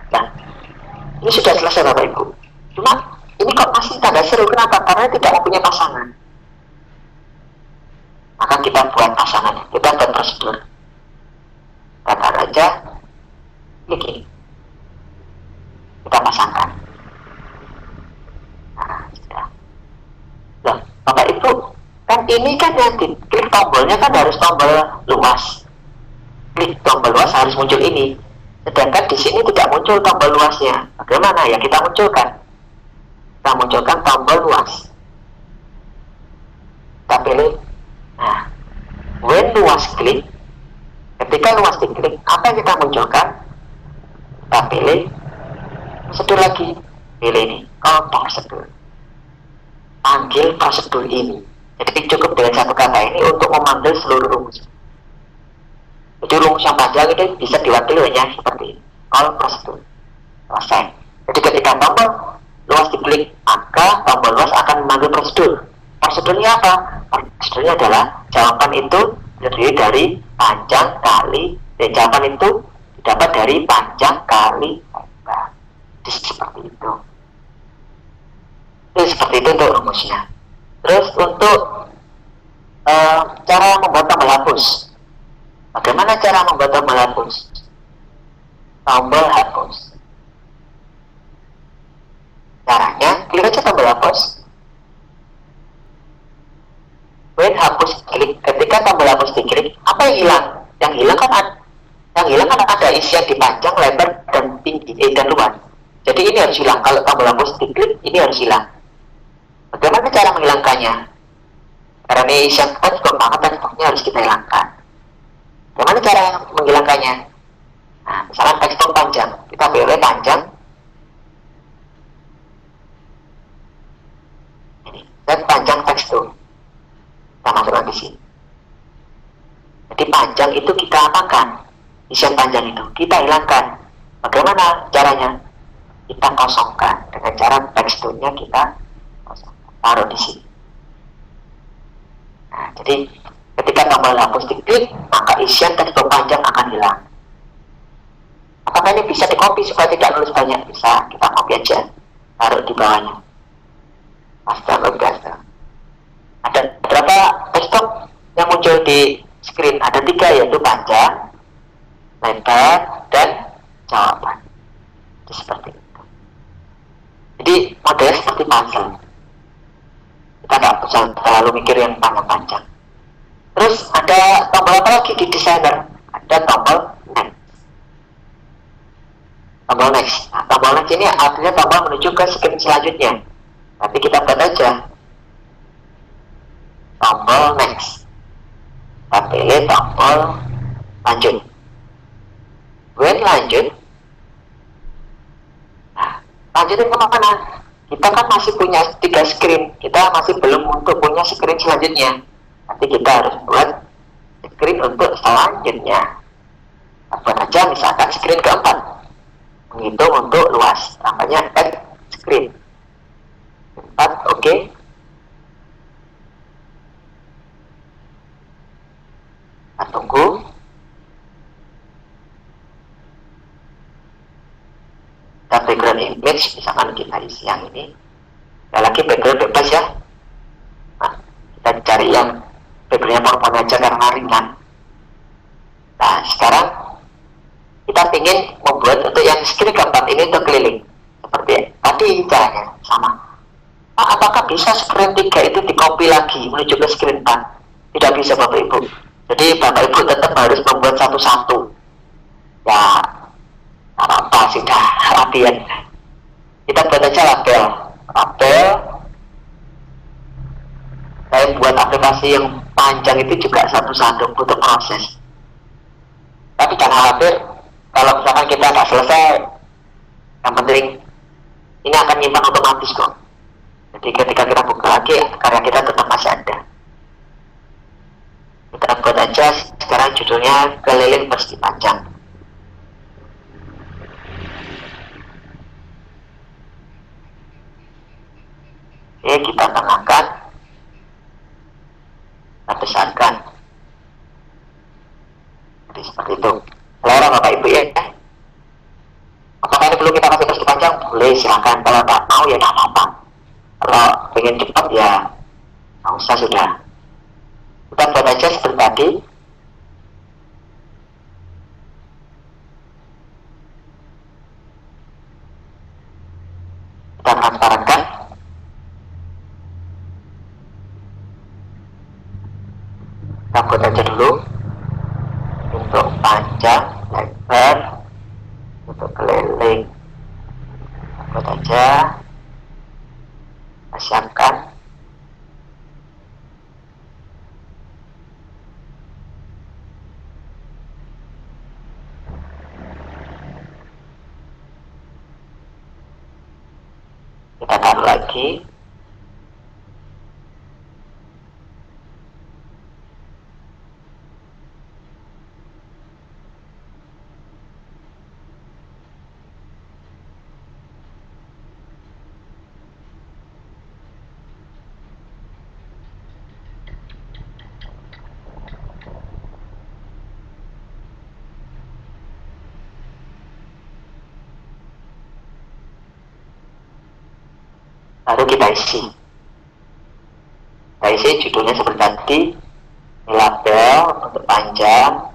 Nah, ini sudah selesai Bapak Ibu. Cuma ini kok masih tidak seru, kenapa? Karena tidak mempunyai pasangan. Maka kita buat pasangannya, kita buat prosedur. Kata aja, klik. Kita pasangkan. Nah, sudah. Loh, Bapak Ibu, kan ini kan yang diklik tombolnya kan harus tombol luas. klik tombol luas harus muncul ini. Sedangkan di sini tidak muncul tombol luasnya. Bagaimana ya kita munculkan? Kita munculkan tombol luas. Kita pilih. Nah, when luas klik. Ketika luas diklik, apa yang kita munculkan? Kita pilih prosedur lagi. Pilih ini, call prosedur. Panggil prosedur ini. Jadi cukup dengan satu kata ini untuk memanggil seluruh rumus. Jadi rumus yang panjang itu bisa diwakili hanya seperti ini. Call prosedur. Selesai. Jadi ketika tombol luas diklik, maka tombol luas akan memanggil prosedur. Prosedurnya apa? Prosedurnya adalah jawaban itu terdiri dari panjang kali, jawaban itu didapat dari panjang kali lebar. Jadi seperti itu. Jadi seperti itu untuk rumusnya. Terus untuk cara membuat tombol hapus. Bagaimana cara membuat tombol hapus? Tombol hapus. Caranya, klik aja tombol hapus. When hapus klik, ketika tombol hapus diklik, apa yang hilang? Yang hilang kan ada isian di panjang, lebar, dan tinggi, dan luas. Jadi ini harus hilang. Kalau tombol hapus diklik, ini harus hilang. Bagaimana cara menghilangkannya? Karena ini isian tekstur, maka teksturnya harus kita hilangkan. Bagaimana cara menghilangkannya? Nah, misalnya tekstur panjang, kita pilih panjang. Ini, dan panjang tekstur. Kita masukkan di sini. Jadi panjang itu kita apakan? Isian panjang itu kita hilangkan. Bagaimana caranya? Kita kosongkan dengan cara teksturnya kita kosongkan. Taruh di sini. Nah, jadi ketika tombol hapus diklik, maka isian tekstur panjang akan hilang. Apakah ini bisa di-copy supaya tidak nulis banyak? Bisa, kita copy aja, taruh di bawahnya. Master Logaster. Ada berapa tekstur yang muncul di screen? Ada 3, yaitu panjang, lebar, dan jawaban. Jadi seperti itu. Jadi modelnya seperti puzzle. Kita nggak usah terlalu mikir yang panjang-panjang. Terus ada tombol apa lagi di designer? Ada tombol next. Tombol next. Nah, tombol next ini artinya tombol menuju ke screen selanjutnya. Tapi kita buat aja tombol next. Kita pilih tombol lanjut. When lanjut, nah, lanjutin kemana? Kita kan masih punya 3 screen. Kita masih belum untuk punya screen selanjutnya. Nanti kita harus buat screen untuk selanjutnya. Kita buat aja misalkan screen keempat. Menghitung untuk luas. Namanya add screen. 4, oke. Kita tunggu. Kita background image, misalkan kita isi yang ini. Sekali lagi background bebas ya. Nah, kita cari yang backgroundnya PowerPoint aja karena ringan. Nah, sekarang kita ingin membuat untuk yang screen keempat ini untuk keliling. Seperti tadi caranya sama. Nah, apakah bisa screen 3 itu di-copy lagi menuju ke screen 4? Tidak bisa Bapak Ibu. Jadi Bapak Ibu tetap harus membuat satu-satu. Ya, apa sudah latihan. Kita buat aja label. Saya buat aplikasi yang panjang itu juga satu-satu butuh proses. Tapi jangan khawatir kalau misalkan kita nggak selesai, yang penting ini akan nyimpan otomatis kok. Jadi ketika kita buka lagi, karya kita tetap masih ada. Kita buat aja sekarang judulnya keliling meski panjang. Oke, kita tengahkan, kita besarkan. Jadi seperti itu. Selera Bapak Ibu ya. Apakah ini perlu kita kasih meski panjang? Boleh, silakan. Kalau nggak mau ya nggak apa-apa. Kalau pengen cepat ya nggak usah sudah. Kita buat aja seperti tadi. Kita transparankan. Kita buat aja dulu untuk panjang, lebar, untuk keliling. Buat aja, kita siapkan. Kita taruh lagi. Lalu kita isi. Kita isi judulnya seperti tadi. Ini label untuk panjang,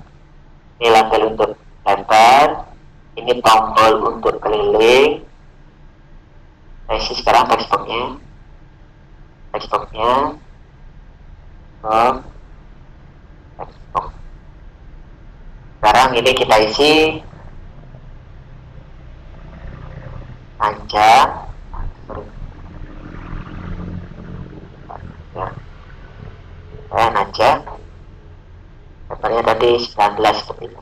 ini label untuk lebar, ini tombol untuk keliling. Kita isi sekarang textboxnya. Textbox. Sekarang ini kita isi panjang. Aja lebarnya tadi 19 seperti itu.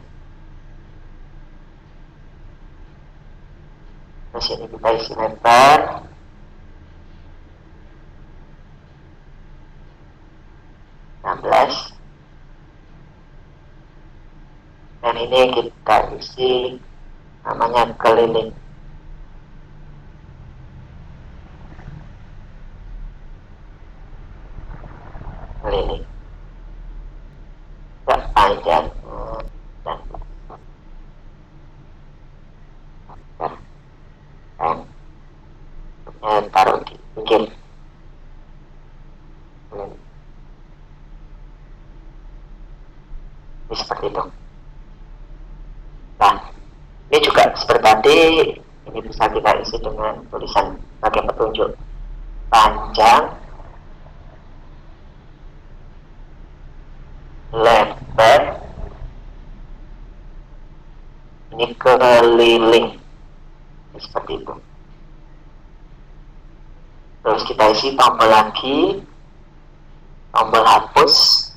Terus ini kita isi lebar 16 dan ini kita isi namanya keliling. Panjang dan taruh di pinggir. Ini seperti itu. Nah, ini juga seperti tadi, ini bisa kita isi dengan tulisan sebagai petunjuk panjang, lebar, ini keliling, ini seperti itu. Terus kita isi tombol lagi, tombol hapus,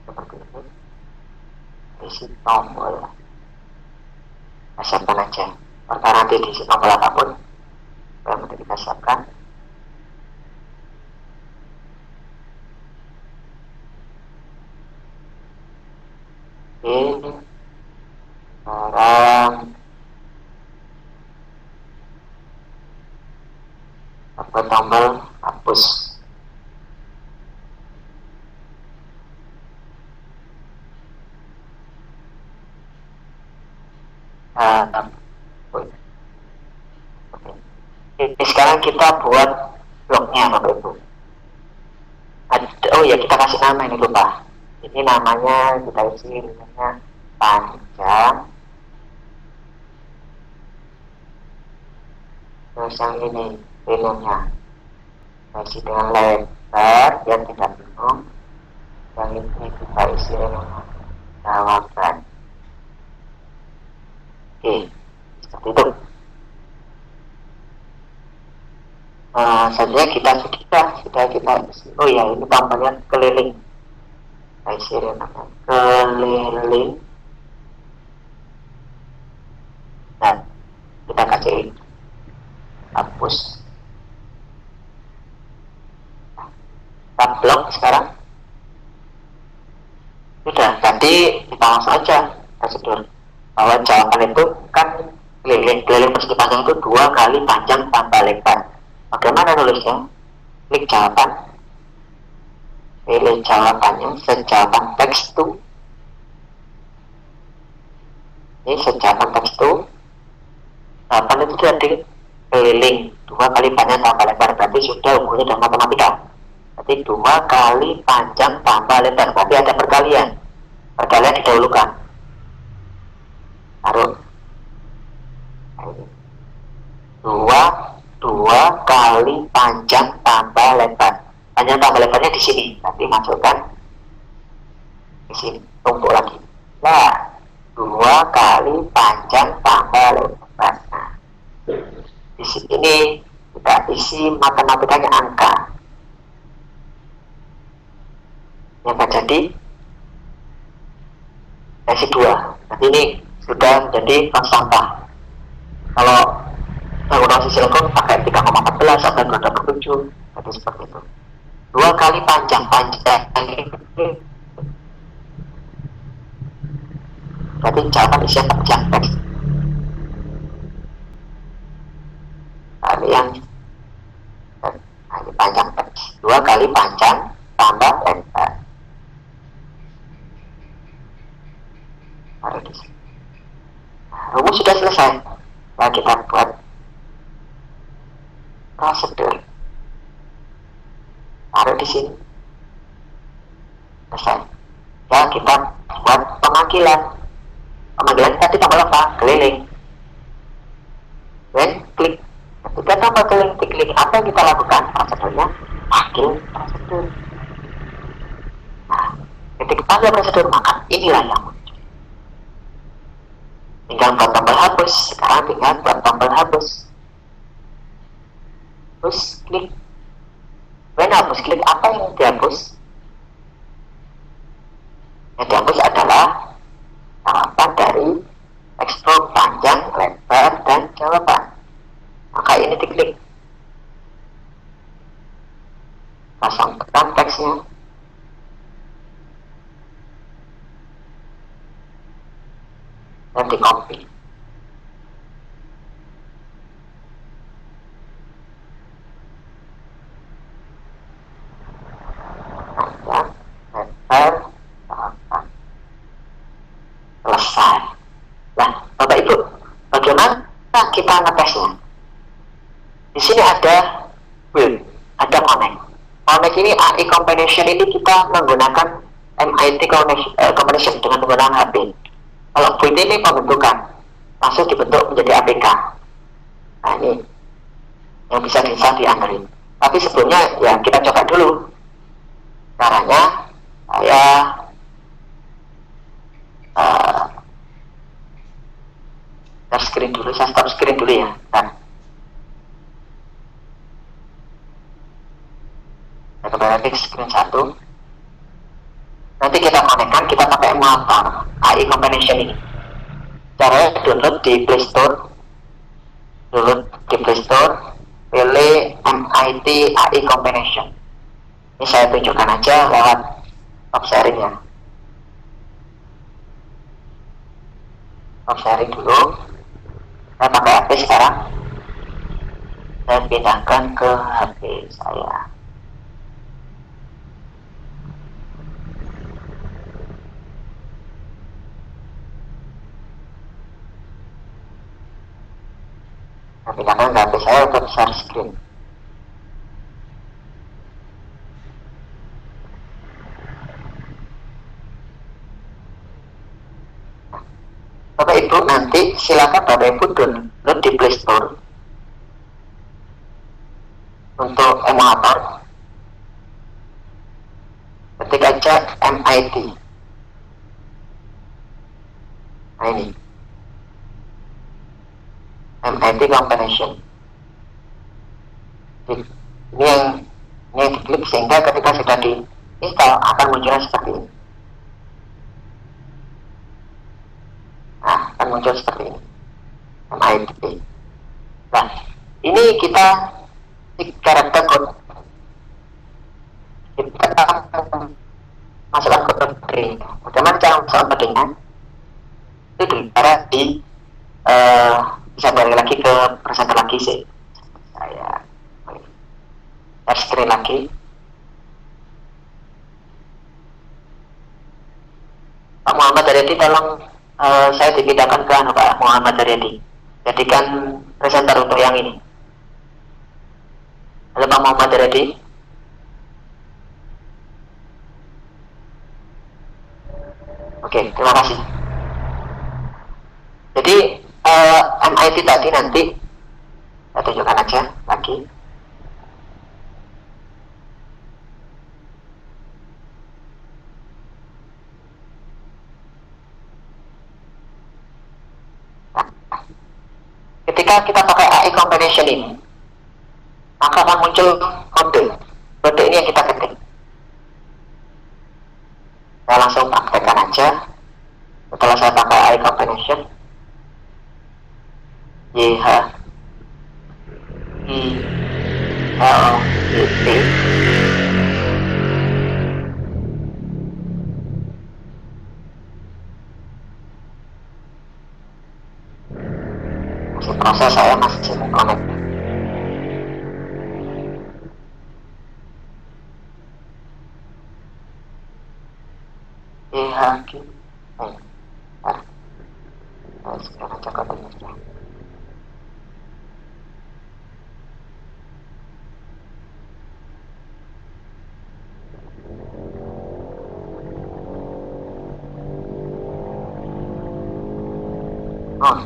seperti itu. Isi tombol, siapkan aja. Perkara nanti diisi tombol apapun, nanti kita siapkan. Ini sekarang tombol hapus. Sekarang kita buat bloknya, Bapak Ibu. Oh ya, kita kasih nama, ini lupa. Ini namanya kita isi namanya panjang. Terus yang ini filmnya kita isi dengan lebar biar tidak bingung. Yang ini kita isi dengan jawaban. Oke, seperti itu. Selanjutnya kita isi. Oh ya, ini tombolnya keliling. Kita isi dengan keliling. Dan kita kasih hapus. Kita blok sekarang. Sudah, tadi kita langsung aja prosedur bahwa jawaban itu kan keliling persegi panjang itu 2 kali panjang tambah lebar. Bagaimana nulisnya? Klik jawaban, pilih jawabannya, sejawaban teks to. Ini sejawaban teks to. Jawaban itu tadi keliling 2 kali panjang tambah lebar, berarti sudah umumnya dalam matematika. Berarti 2 kali panjang tambah lebar, berarti ada perkalian. Perkalian didahulukan. Di sini tumpuk lagi. Nah, 2 kali panjang tambah lebar. Nah, di sini kita isi matematikanya angka. Yang akan jadi reaksi 2. Nanti ini sudah menjadi konstanta. Kalau menggunakan silikon pakai 3,14 atau 2,7, jadi seperti itu. 2 kali panjang ini berarti jawaban isinya panjang teks. Ini yang ini panjang teks. 2 kali panjang tambah lebar. Taruh di sini. Rumus sudah selesai. Nah, kita buat prosedur. Taruh di sini. Selesai. Ya, kita buat pemanggilan. Pemanggilan tadi tambah apa? Keliling. Dan klik. Ketika tambah keliling, klik. Apa yang kita lakukan? Prosedurnya panggil prosedur. Nah, ketika panggil prosedur, maka inilah yang muncul. Tinggal buat tombol hapus. Sekarang tinggal buat tombol hapus. Terus klik. Hapus, klik apa yang dihapus? Yang dihapus adalah jawaban dari ekspor panjang, lebar, dan jawaban. Maka ini diklik. Pasangkan teksnya. Dan di copy. Selesai. Nah, Bapak Ibu, bagaimana kita ngetesnya? Di sini ada build, ada connect. Connect ini AI combination ini kita menggunakan MIT combination dengan menggunakan HP. Kalau build ini pembentukan, langsung dibentuk menjadi APK. Nah, ini yang bisa diandelin. Tapi sebelumnya ya kita coba dulu caranya. Saya stop screen dulu ya. Saya kembali lagi ke screen 1. Nanti kita konekkan, kita pakai emulator AI combination ini. Caranya download di Play Store. Pilih MIT AI combination. Ini saya tunjukkan aja lewat top sharing ya. Top sharing dulu. Saya pakai HP sekarang. Saya pindahkan ke HP saya. Saya pindahkan ke HP saya untuk share screen. Bapak Ibu nanti silakan Bapak Ibu download di Play Store untuk emulator. Ketik aja MIT. Nah ini MIT combination. Ini yang diklik sehingga ketika sudah diinstal akan muncul seperti ini. Nah, akan muncul seperti ini. MIT. Nah, ini kita di karakter code. Kita masukkan kode kodenya. Bagaimana cara masukkan kodenya? Itu dibicara di bisa balik lagi ke presenter lagi sih. Saya share screen lagi. Pak Muhammad Haryadi, tolong saya dipindahkan ke Pak Muhammad Haryadi. Jadikan presenter untuk yang ini. Halo Pak Muhammad Haryadi. Oke, terima kasih. Jadi MIT tadi nanti saya tunjukkan aja lagi. ketika kita pakai AI comparison ini, maka akan muncul kode ini yang kita ketik. Saya langsung praktekkan aja. Setelah saya pakai AI comparison, YH I L I T masih proses, saya masih connect. YH sekarang cakap aja. Oh.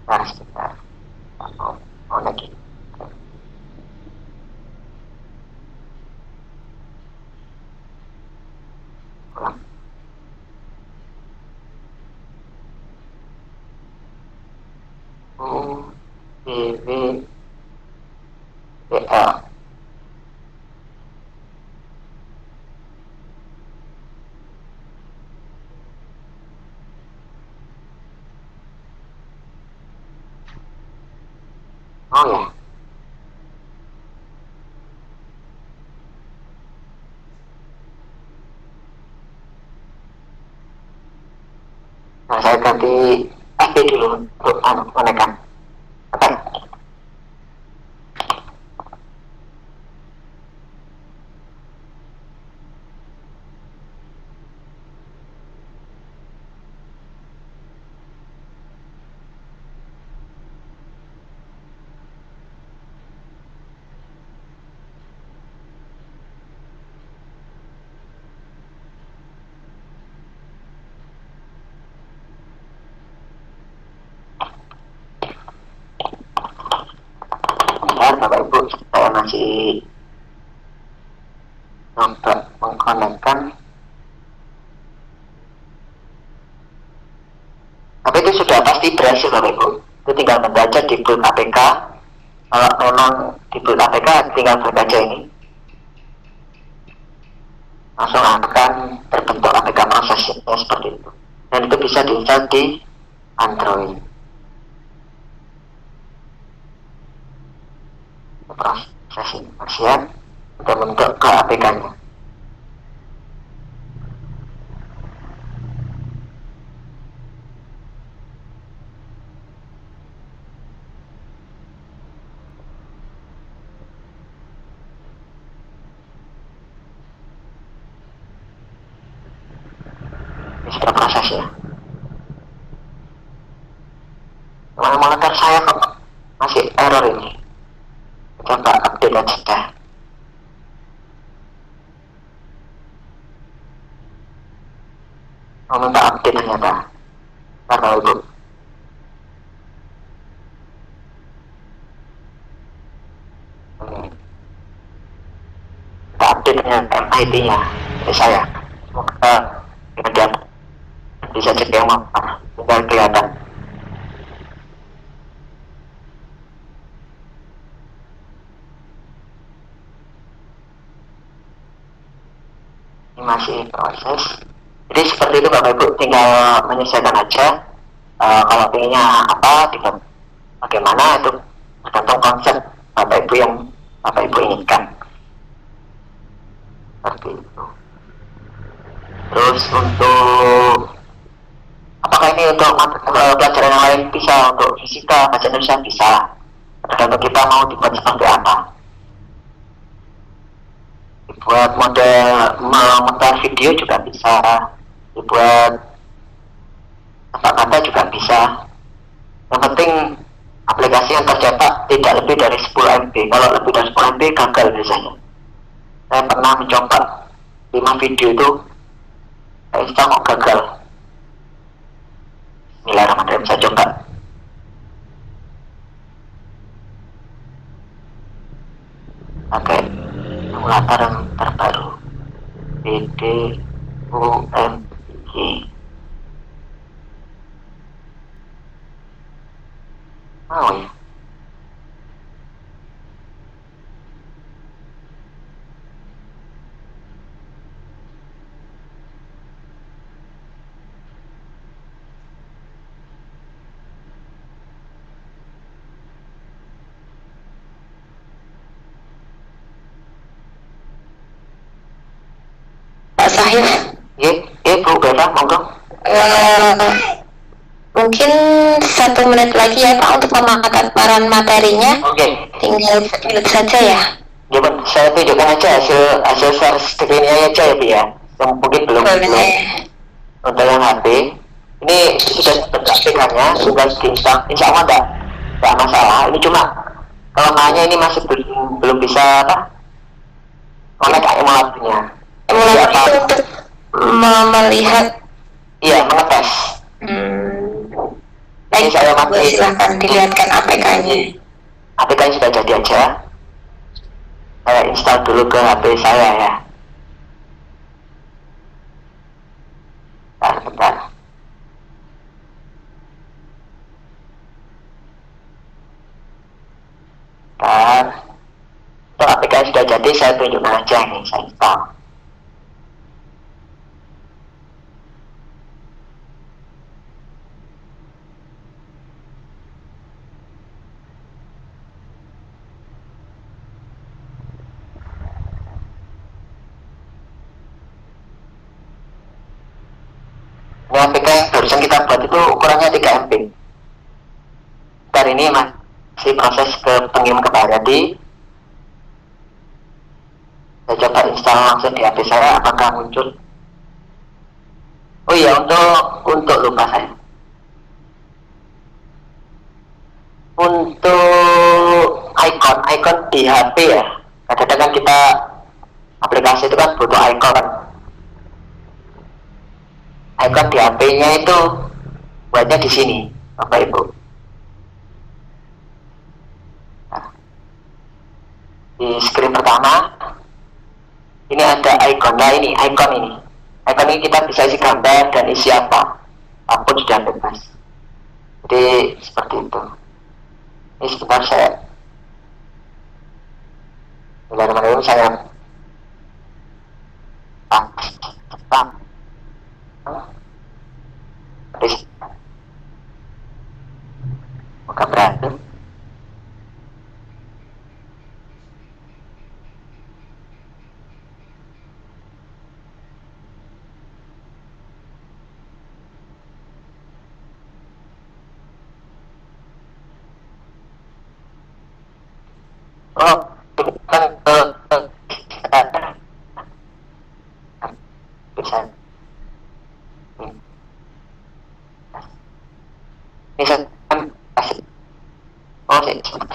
Nah, sebentar. Oh lagi. Ulang. U B W B L. Oh ya. Nah, saya ganti FB dulu untuk menekan. Oke. Bentar, Bapak Ibu, saya masih coba mengkonekkan. Tapi itu sudah pasti berhasil, Bapak Ibu. Itu tinggal membaca di build APK. Kalau memang di build APK tinggal membaca ini, langsung akan terbentuk APK prosesnya seperti itu. Dan itu bisa di-install di Android. Proses ini siap untuk bentuk ke APK-nya. Ini sudah prosesnya. Monitor saya kok masih error ini. Coba update aja. Mau minta update ternyata. Bapak Ibu. Kita update dengan MIT-nya. Ini saya. Semoga kemudian bisa cek yang mana. Tinggal kelihatan. Ini masih proses. Jadi seperti itu Bapak Ibu, tinggal menyesuaikan aja. Kalau pengennya apa, bagaimana itu tergantung konsep Bapak Ibu yang Bapak Ibu inginkan. Seperti itu. Terus untuk apakah ini untuk pelajaran yang lain bisa, untuk fisika, bahasa Indonesia bisa. Tergantung kita mau dibuat seperti apa. Dibuat model memutar video juga bisa, dibuat kata-kata juga bisa. Yang penting aplikasi yang tercetak tidak lebih dari 10 MB. Kalau lebih dari 10 MB gagal biasanya. Saya pernah mencoba 5 video itu, saya install kok gagal. Bismillahirrahmanirrahim, saya coba. kalkulator yang terbaru. BDUMG. Oh ya.
Pak Sahif.
Bu Bella, monggo.
Mungkin 1 menit lagi ya Pak untuk pemaparan materinya.
Oke.
Tinggal 1 menit saja ya.
Ya, saya tunjukkan aja hasil share screen-nya aja ya, Bu ya. Yang mungkin belum. Untuk yang HP, ini sudah teraplikasinya, sudah diinstal. Insya Allah enggak masalah. Ini cuma kelemahannya ini masih belum bisa connect emulatornya.
Emulator itu untuk melihat.
Iya, mengetes. Ini saya pakai.
Silahkan dilihatkan APK-nya.
APK-nya sudah jadi aja. Saya install dulu ke HP saya ya. Bentar. Itu APK sudah jadi, saya tunjukkan aja nih, saya install. Ini APK yang barusan kita buat itu ukurannya 3 MB. Hari ini masih proses pengirim ke Pak Haryadi. Saya coba install langsung di HP saya, apakah muncul? Oh iya, untuk lupa saya. Untuk icon di HP ya. Kadang-kadang kita aplikasi itu kan butuh icon. Icon di HP-nya itu buatnya di sini, Bapak Ibu. Nah, di screen pertama ini ada icon. Nah ini icon ini. Icon ini kita bisa isi gambar dan isi apapun sudah bebas. Jadi seperti itu. Ini sebentar saya. Bismillahirrahmanirrahim, saya Moga berhasil. Oh, bisa. Ini saya kasih. Oh,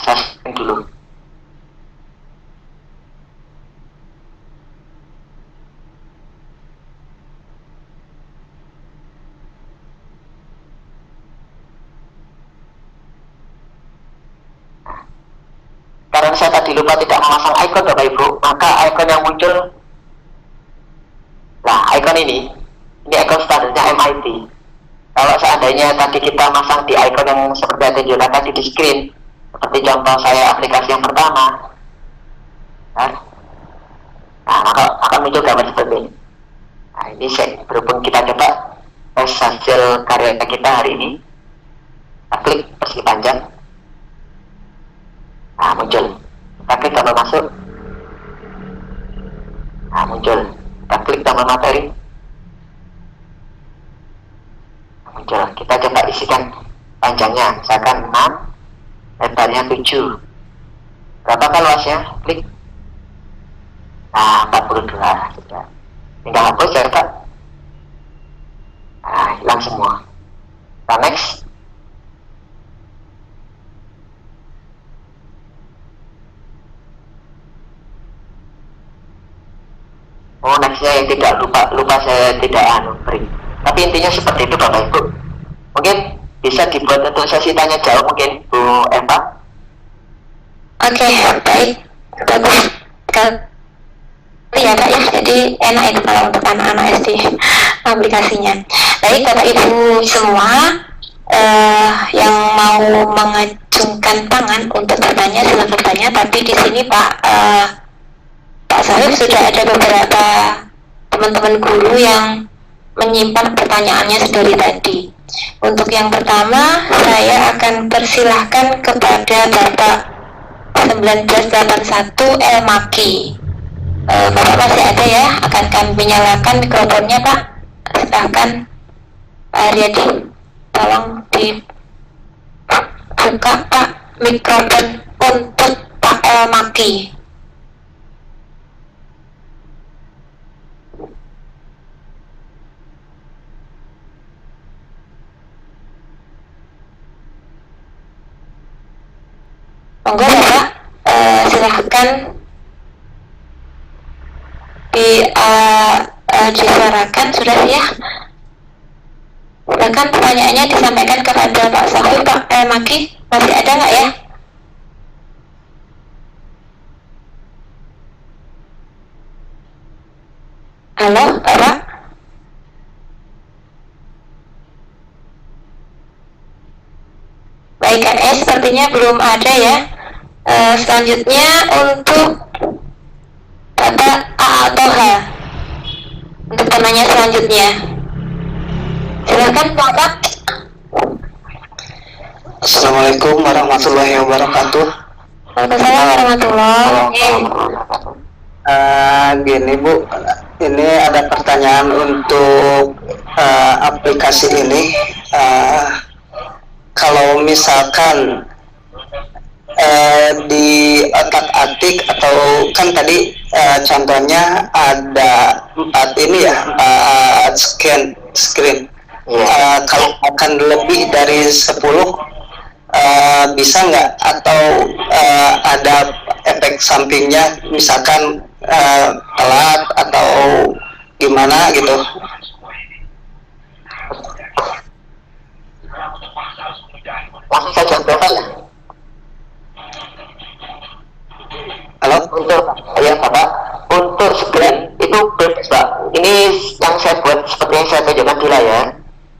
saya dulu. Karena saya tadi lupa tidak memasang icon Bapak Ibu, maka icon yang muncul, nah icon ini icon standarnya MIT. Kalau seandainya tadi kita masang di icon yang seperti yang tunjukkan tadi di screen, seperti contoh saya aplikasi yang pertama, nah maka akan muncul gambar seperti ini. Nah ini berhubung kita coba tes hasil karya kita hari ini, kita klik persegi panjang. Nah muncul, kita klik tambah masuk. Nah muncul, kita klik tambah materi. Nah, muncul, kita coba isikan panjangnya, misalkan 6, lebarnya 7. Berapa kan luasnya? Klik. Nah 42 sudah. Tinggal hapus ya Pak. Nah hilang semua. Kita next. Oh nextnya yang tidak lupa saya tidak beri. Tapi intinya seperti itu Bapak Ibu. Mungkin bisa dibuat untuk sesi tanya jawab mungkin Bu Eva.
Oke, baik. Bagus. ya Kak ya, jadi enak itu kalau untuk anak-anak SD aplikasinya. Baik Bapak Ibu semua, yang mau mengacungkan tangan untuk bertanya silakan bertanya. Tapi di sini Pak Sarif sudah ada beberapa teman-teman guru yang menyimpan pertanyaannya dari tadi. Untuk yang pertama, saya akan persilahkan kepada Bapak 1981 El Maki. Bapak masih ada ya? Akan kami nyalakan mikrofonnya Pak. Silahkan Pak Aryadi, tolong dibuka Pak mikrofon untuk Pak El Maki. Monggo Bapak, silahkan disuarakan sudah ya. Silakan pertanyaannya disampaikan kepada Pak Sahih. Pak Maki masih ada nggak ya? Halo Bapak. Baik KS, sepertinya belum ada ya. Selanjutnya untuk Bapak A atau H untuk penanya selanjutnya. Silakan Bapak.
Assalamualaikum warahmatullahi wabarakatuh.
Waalaikumsalam warahmatullahi wabarakatuh.
Gini Bu, ini ada pertanyaan untuk aplikasi ini. Kalau misalkan di otak-atik atau kan tadi contohnya ada 4 ini ya, 4 screen. Kalau akan lebih dari 10 bisa nggak, atau ada efek sampingnya, misalkan telat atau gimana gitu?
Langsung saja Bapak.
Halo?
Untuk ya Bapak, untuk screen itu bebas Pak. Ini yang saya buat seperti yang saya tunjukkan di layar.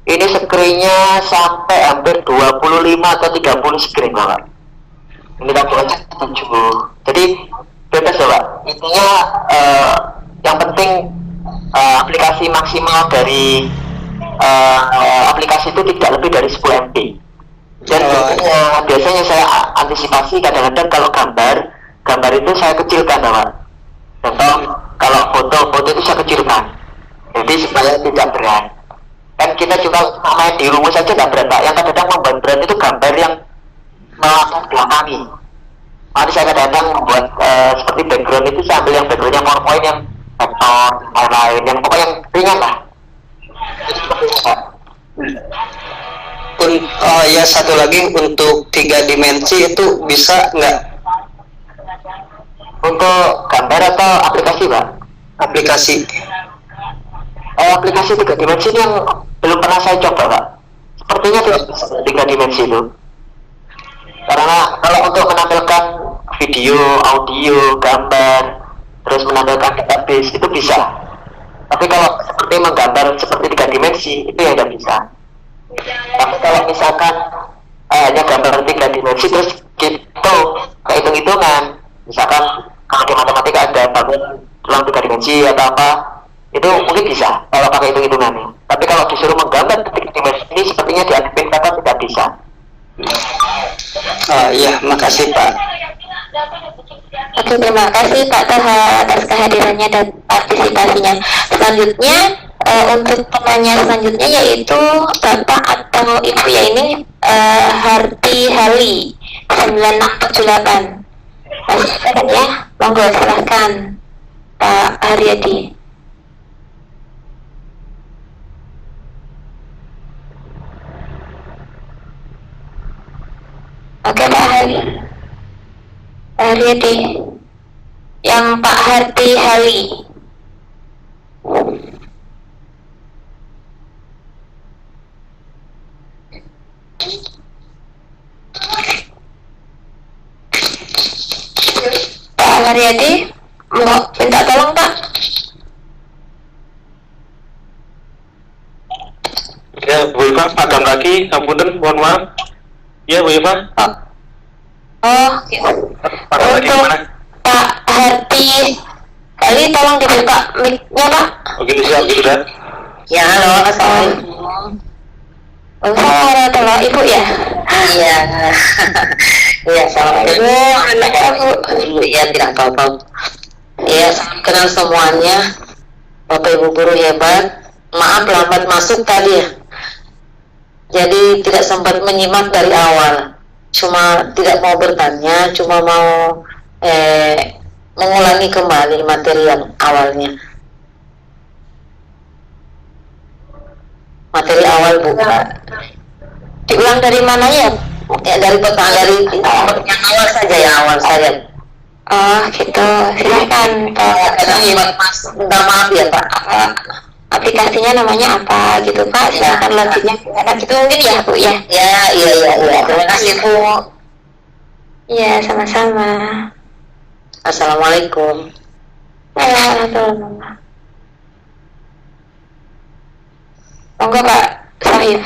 Ini screen-nya sampai hampir 25 atau 30 screen Bapak. Ini tak aja 7. Jadi bebas ya Pak. Intinya yang penting aplikasi maksimal dari aplikasi itu tidak lebih dari 10 MB. Dan biasanya saya antisipasi kadang-kadang kalau gambar itu saya kecilkan Bapak. Contoh kalau foto itu saya kecilkan, jadi supaya tidak berat. Dan kita juga main di rumus saja nggak berat Pak. Yang kadang-kadang membuat berat itu gambar yang melakukan belakangi. Nanti saya kadang-kadang membuat seperti background itu, saya ambil yang backgroundnya PowerPoint yang vektor, lain-lain, yang pokoknya yang ringan lah.
Ya satu lagi, untuk 3 dimensi itu bisa nggak?
Untuk gambar atau aplikasi Pak?
Aplikasi.
Aplikasi 3 dimensi yang belum pernah saya coba Pak. Sepertinya tidak bisa 3 dimensi itu. Karena kalau untuk menampilkan video, audio, gambar, terus menampilkan database itu bisa. Tapi kalau seperti menggambar seperti 3 dimensi itu ya tidak bisa. Tapi kalau misalkan hanya gambar 3 dimensi terus gitu hitung-hitungan, misalkan kalau di matematika ada bangun tulang 3 dimensi atau apa, itu mungkin bisa kalau pakai hitung-hitungannya. Tapi kalau disuruh menggambar 3 dimensi ini sepertinya di admin kata tidak bisa.
Ya, makasih Pak.
Oke, terima kasih Pak Taha atas kehadirannya dan partisipasinya. Selanjutnya untuk penanya selanjutnya yaitu Bapak atau Ibu ya ini Harti Hali 9678. Silakan ya, monggo silahkan Pak Haryadi. Oke Pak Haryadi, yang Pak Harti Hali. Pak Haryadi, mau minta tolong Pak.
Ya, Bu Eva, padam lagi, ampun, mohon maaf. Ya, Bu Eva,
Oh,
padam lagi
untuk
gimana?
Pak Harti kali tolong dibuka mic-nya Pak.
Oke, siap, sudah.
Ya, halo, assalamualaikum. Ibu ya? Iya. Iya, assalamualaikum. Ibu, ya tidak apa-apa. Ya, salam kenal semuanya. Bapak Ibu guru hebat. Maaf lambat masuk tadi ya. Jadi tidak sempat menyimak dari awal. Cuma tidak mau bertanya, cuma mau mengulangi kembali materi yang awalnya. Materi awal buka. Diulang dari mana ya? Ya dari yang awal saja ya, awal saja. Oh gitu, silakan Pak. Minta maaf ya Pak. Aplikasinya namanya apa gitu Pak? Silakan lanjutnya. Gitu mungkin ya Bu ya. Iya. Terima kasih Bu. Iya sama-sama. Assalamualaikum. Waalaikumsalam. Monggo Pak Sohib.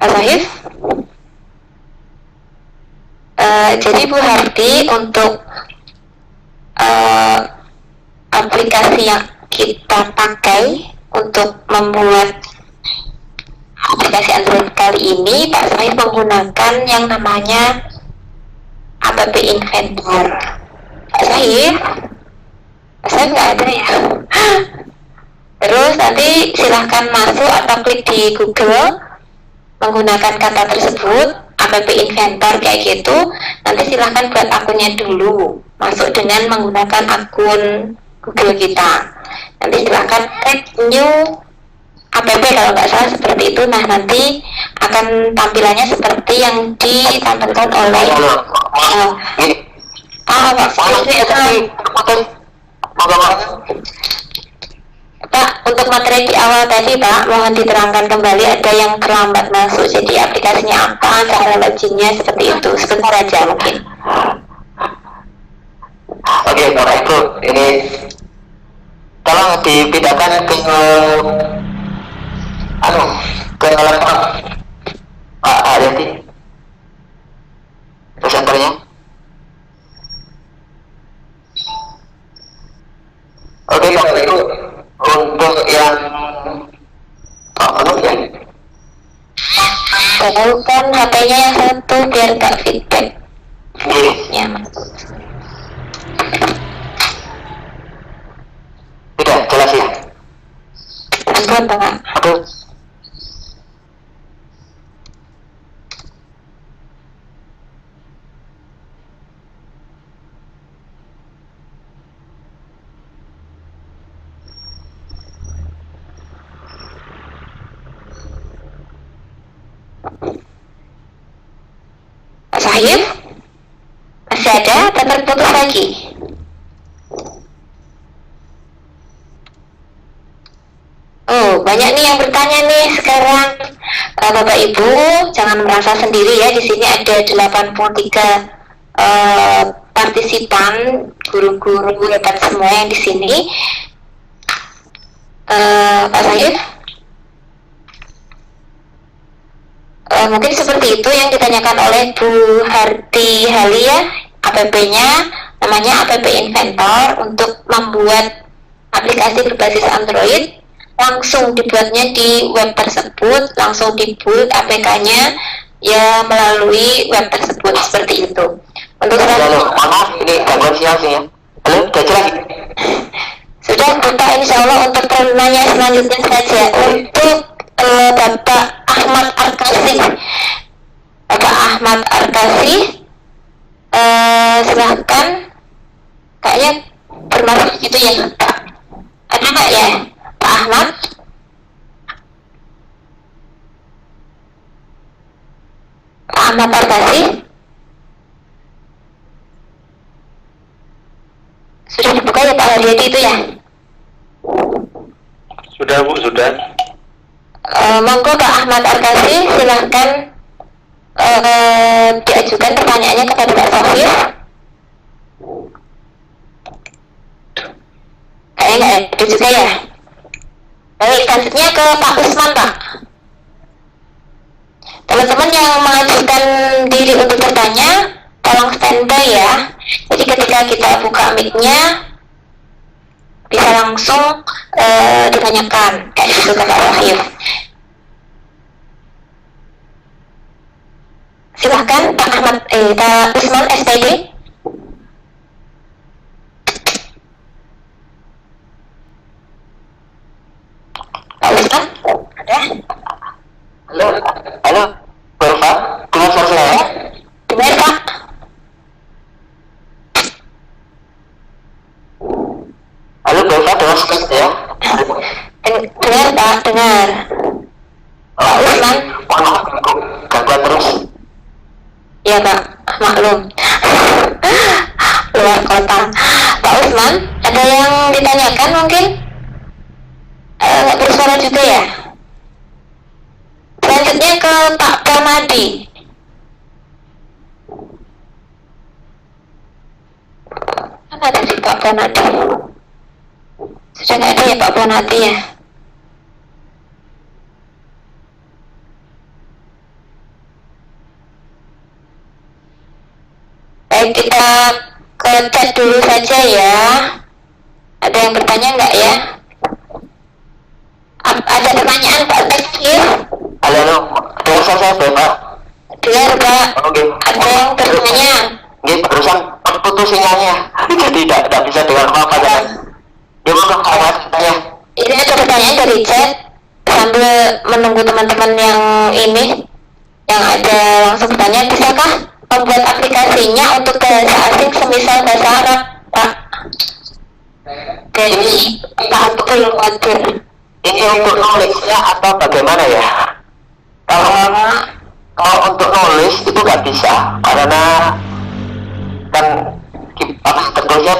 Pak Sohib? Jadi Bu Harti untuk aplikasi yang kita pakai untuk membuat aplikasi Android kali ini, Pak Sohib menggunakan yang namanya App Inventor. Pak Sohib? Saya nggak ada ya. Terus nanti silahkan masuk atau klik di Google menggunakan kata tersebut App Inventor kayak gitu. Nanti silahkan buat akunnya dulu, masuk dengan menggunakan akun Google kita. Nanti silahkan klik new app kalau nggak salah seperti itu. Nah nanti akan tampilannya seperti yang ditampilkan oleh Pak, untuk materi di awal tadi Pak, mohon diterangkan kembali, ada yang terlambat masuk, jadi aplikasinya apa, cara loginnya seperti itu, sebentar aja mungkin.
Oke, Bapak Ibu, ini tolong dipindahkan ke laptop Pak Arianti, presenternya. Oke, Bapak Ibu, untuk yang ya.
Temukan HP-nya yang satu biar gak feedback. Ya, Mas.
Sudah jelas ya.
Ampun, Pak.
Aduh.
Pak Sahib? Masih ada atau terputus lagi? Oh, banyak nih yang bertanya nih sekarang. Bapak Ibu, jangan merasa sendiri ya. Di sini ada 83 partisipan, guru-guru hebat semua yang di sini. Pak Sahib? Mungkin seperti itu yang ditanyakan oleh Bu Harti Halia. App-nya namanya App Inventor. Untuk membuat aplikasi berbasis Android, langsung dibuatnya di web tersebut, langsung dibuat APK-nya ya melalui web tersebut, seperti itu. Untuk
maaf, ini gangguan sinyal sih ya. Halo, sudah jelas?
Sudah, Bapak, insya Allah untuk pertanyaan selanjutnya saja. Untuk Bapak Ahmad Arkasi, Bapak Ahmad Arkasi, silahkan. Kayaknya bermaksud itu ya Pak. Ada nggak ya Pak Ahmad? Pak Ahmad Arkasi? Sudah dibuka ya Pak Haryadi itu ya?
Sudah Bu, sudah.
Monggo Pak Ahmad Arkasi, silahkan diajukan pertanyaannya kepada Pak Sofir. Kayaknya nggak ada juga ya. Baik, selanjutnya ke Pak Usman, Pak. Teman-teman yang mengajukan diri untuk bertanya, tolong standby ya. Jadi ketika kita buka mic-nya, bisa langsung ditanyakan kayak gitu ke Pak Wahyu. Silahkan Pak Ahmad, Pak Usman SPD. Pak Usman, ada?
Halo, halo, Bapak, dengar suara saya?
Dengar Pak?
Halo, Bapak, dengar suara saya?
Dengar Pak, dengar. Pak Usman?
Mohon maaf, gangguan terus.
Iya Pak, maklum. Luar kota. Pak Usman, ada yang ditanyakan mungkin? Nggak bersuara juga ya? Selanjutnya ke Pak Pramadi. Mana tadi Pak Pramadi? Sudah nggak ada ya Pak Pramadi ya? Baik, kita ke chat dulu saja ya. Ada yang bertanya nggak ya? Ada pertanyaan Pak Tekir?
Halo, halo, dengar suara saya, Bapak?
Dengar Pak.
Oke.
Ada yang bertanya?
Ini barusan putus sinyalnya, jadi tidak bisa dengar apa-apa. Gimana saya?
Ini ada pertanyaan dari chat sambil menunggu teman-teman yang ini yang ada langsung bertanya, bisakah membuat aplikasinya untuk bahasa asing semisal bahasa Arab, Pak? Dari Pak Abdul Qadir.
Ini untuk nulisnya atau bagaimana ya? Kalau untuk nulis itu nggak bisa, karena kan tertulisnya